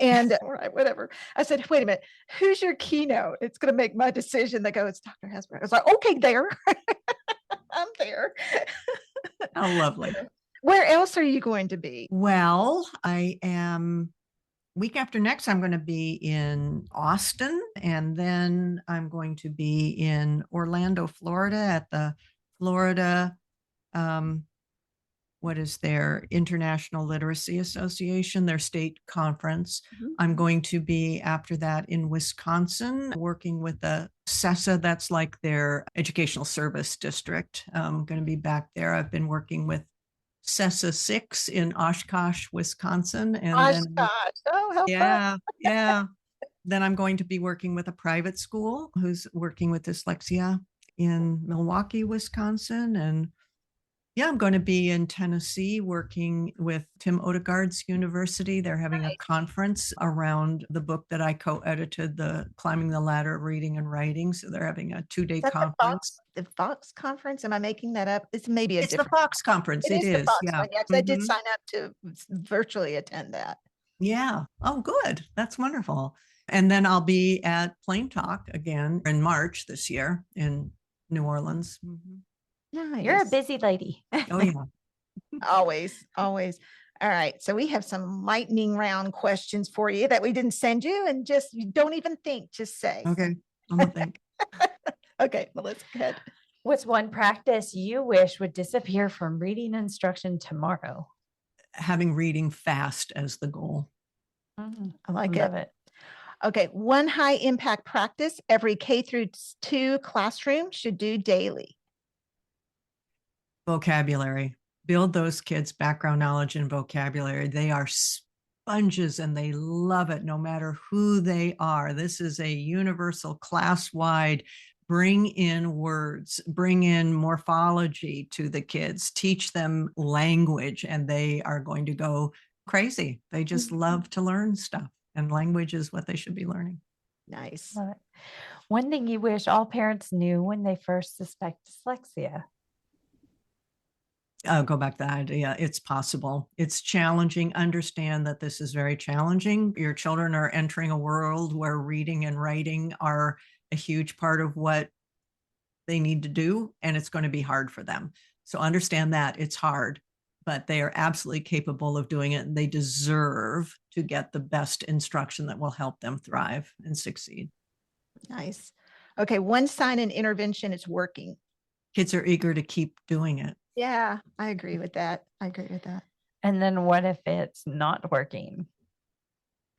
And all right, whatever. I said, wait a minute, who's your keynote? It's going to make my decision. They go, it's Dr. Hasbrouck. I was like, okay, there. I'm there. How lovely. Where else are you going to be? Well, I am, week after next, I'm going to be in Austin, and then I'm going to be in Orlando, Florida at the Florida what is their International Literacy Association, their state conference. Mhm. I'm going to be after that in Wisconsin, working with the CESA, that's like their educational service district. I'm going to be back there. I've been working with CESA 6 in Oshkosh, Wisconsin. And Gosh, then, gosh. Oh, how fun. yeah. Then I'm going to be working with a private school who's working with dyslexia in Milwaukee, Wisconsin. And yeah, I'm going to be in Tennessee working with Tim Odegaard's university. They're having a conference around the book that I co-edited, the Climbing the Ladder of Reading and Writing. So they're having a 2-day Is that conference. the Fox conference? Am I making that up? It's maybe a It's the different. Fox conference. It It is the is. Fox Yeah. one. Yes, I did Mhm. sign up to virtually attend that. Yeah. Oh, good. That's wonderful. And then I'll be at Plain Talk again in March this year in New Orleans. Mhm. Nice. You're a busy lady. Oh, yeah. Always, always. All right. So we have some lightning round questions for you that we didn't send you, and just you don't even think, just say. Okay. I'm going to think. Okay, well, let's go ahead. What's one practice you wish would disappear from reading instruction tomorrow? Having reading fast as the goal. I like Love it. it. Okay, one high impact practice every K-2 classroom should do daily. Vocabulary. Build those kids' background knowledge and vocabulary. They are sponges and they love it no matter who they are. This is a universal class-wide. Bring in words, bring in morphology to the kids, teach them language, and they are going to go crazy. They just love to learn stuff, and language is what they should be learning. Nice. Love it. One thing you wish all parents knew when they first suspect dyslexia. Go back to the idea. It's possible. It's challenging. Understand that this is very challenging. Your children are entering a world where reading and writing are a huge part of what they need to do, and it's going to be hard for them. So understand that it's hard, but they are absolutely capable of doing it, and they deserve to get the best instruction that will help them thrive and succeed. Nice. Okay, one sign and intervention is working. Kids are eager to keep doing it. Yeah, I agree with that. I agree with that. And then what if it's not working?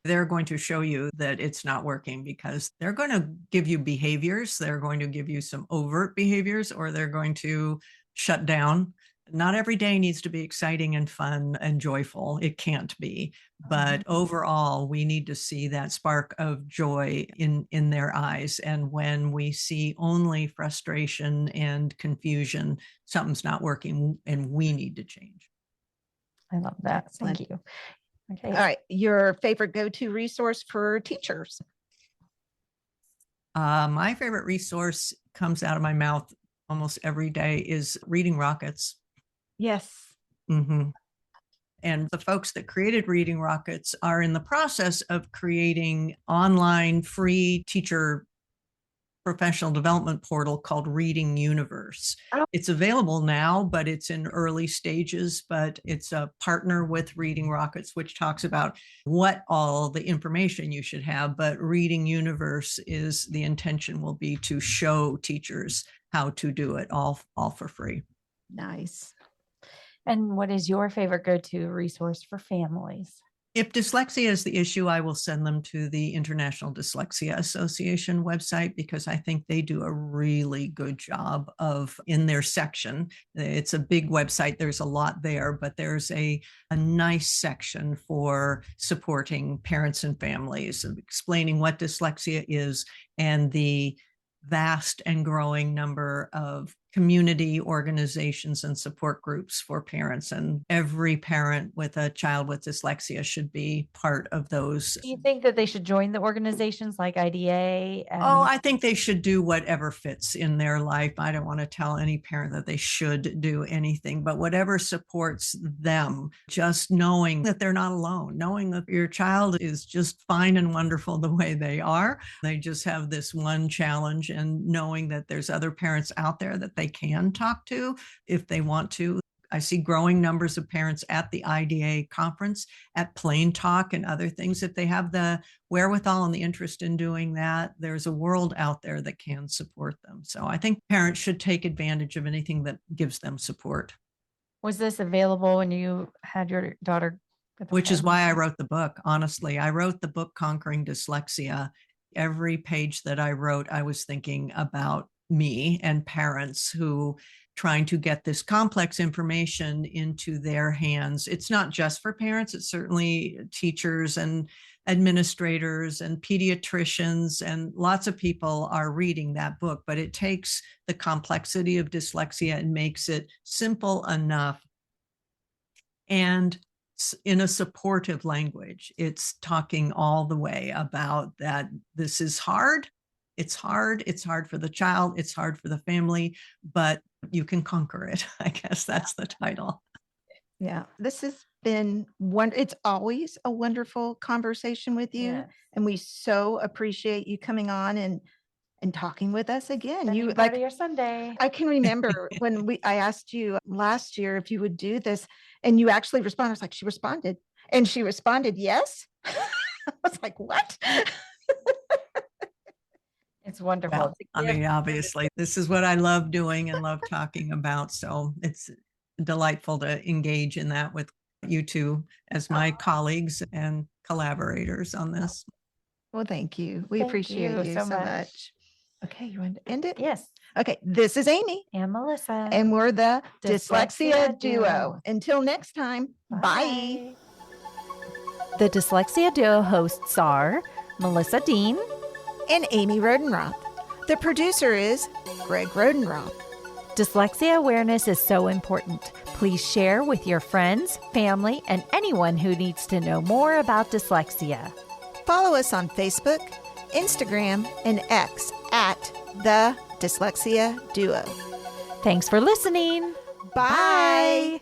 They're going to show you that it's not working because they're going to give you behaviors. They're going to give you some overt behaviors, or they're going to shut down. Not every day needs to be exciting and fun and joyful. It can't be. But overall, we need to see that spark of joy in their eyes. And when we see only frustration and confusion, something's not working and we need to change. I love that. Excellent. Thank you. Okay. All right, your favorite go-to resource for teachers? My favorite resource comes out of my mouth almost every day is Reading Rockets. Yes. Mm-hmm. And the folks that created Reading Rockets are in the process of creating online free teacher professional development portal called Reading Universe. Oh. It's available now, but it's in early stages, but it's a partner with Reading Rockets, which talks about what all the information you should have. But Reading Universe is the intention will be to show teachers how to do it all for free. Nice. And what is your favorite go-to resource for families? If dyslexia is the issue, I will send them to the International Dyslexia Association website because I think they do a really good job of in their section. It's a big website. There's a lot there, but there's a nice section for supporting parents and families, explaining what dyslexia is and the vast and growing number of community organizations and support groups for parents. And every parent with a child with dyslexia should be part of those. Do you think that they should join the organizations like IDA? Oh, I think they should do whatever fits in their life. I don't want to tell any parent that they should do anything, but whatever supports them, just knowing that they're not alone, knowing that your child is just fine and wonderful the way they are. They just have this one challenge, and knowing that there's other parents out there that they can talk to if they want to. I see growing numbers of parents at the IDA conference, at Plain Talk and other things. If they have the wherewithal and the interest in doing that, there's a world out there that can support them. So I think parents should take advantage of anything that gives them support. Was this available when you had your daughter? Which is why I wrote the book. Honestly, I wrote the book Conquering Dyslexia. Every page that I wrote, I was thinking about me and parents who trying to get this complex information into their hands. It's not just for parents, it's certainly teachers and administrators and pediatricians, and lots of people are reading that book, but it takes the complexity of dyslexia and makes it simple enough and in a supportive language. It's talking all the way about that this is hard. It's hard. It's hard for the child. It's hard for the family, but you can conquer it. I guess that's the title. Yeah, this has been it's always a wonderful conversation with you. Yes. And we so appreciate you coming on and talking with us again. You part of your Sunday. I can remember when I asked you last year if you would do this, and you actually responded. I was like, she responded, and she responded, yes. I was like, what? It's wonderful. Well, I mean, obviously, this is what I love doing and love talking about. So it's delightful to engage in that with you two as my colleagues and collaborators on this. Well, thank you. We Thank appreciate you you so so much. much. Okay, you want to end it? Yes. Okay, this is Aimee. And Melissa. And we're the Dyslexia Dyslexia Duo. Until next time, bye. The Dyslexia Duo hosts are Melissa Dean And Aimee Rodenroth. The producer is Greg Rodenroth. Dyslexia awareness is so important. Please share with your friends, family, and anyone who needs to know more about dyslexia. Follow us on Facebook, Instagram, and X at the Dyslexia Duo. Thanks for listening. Bye.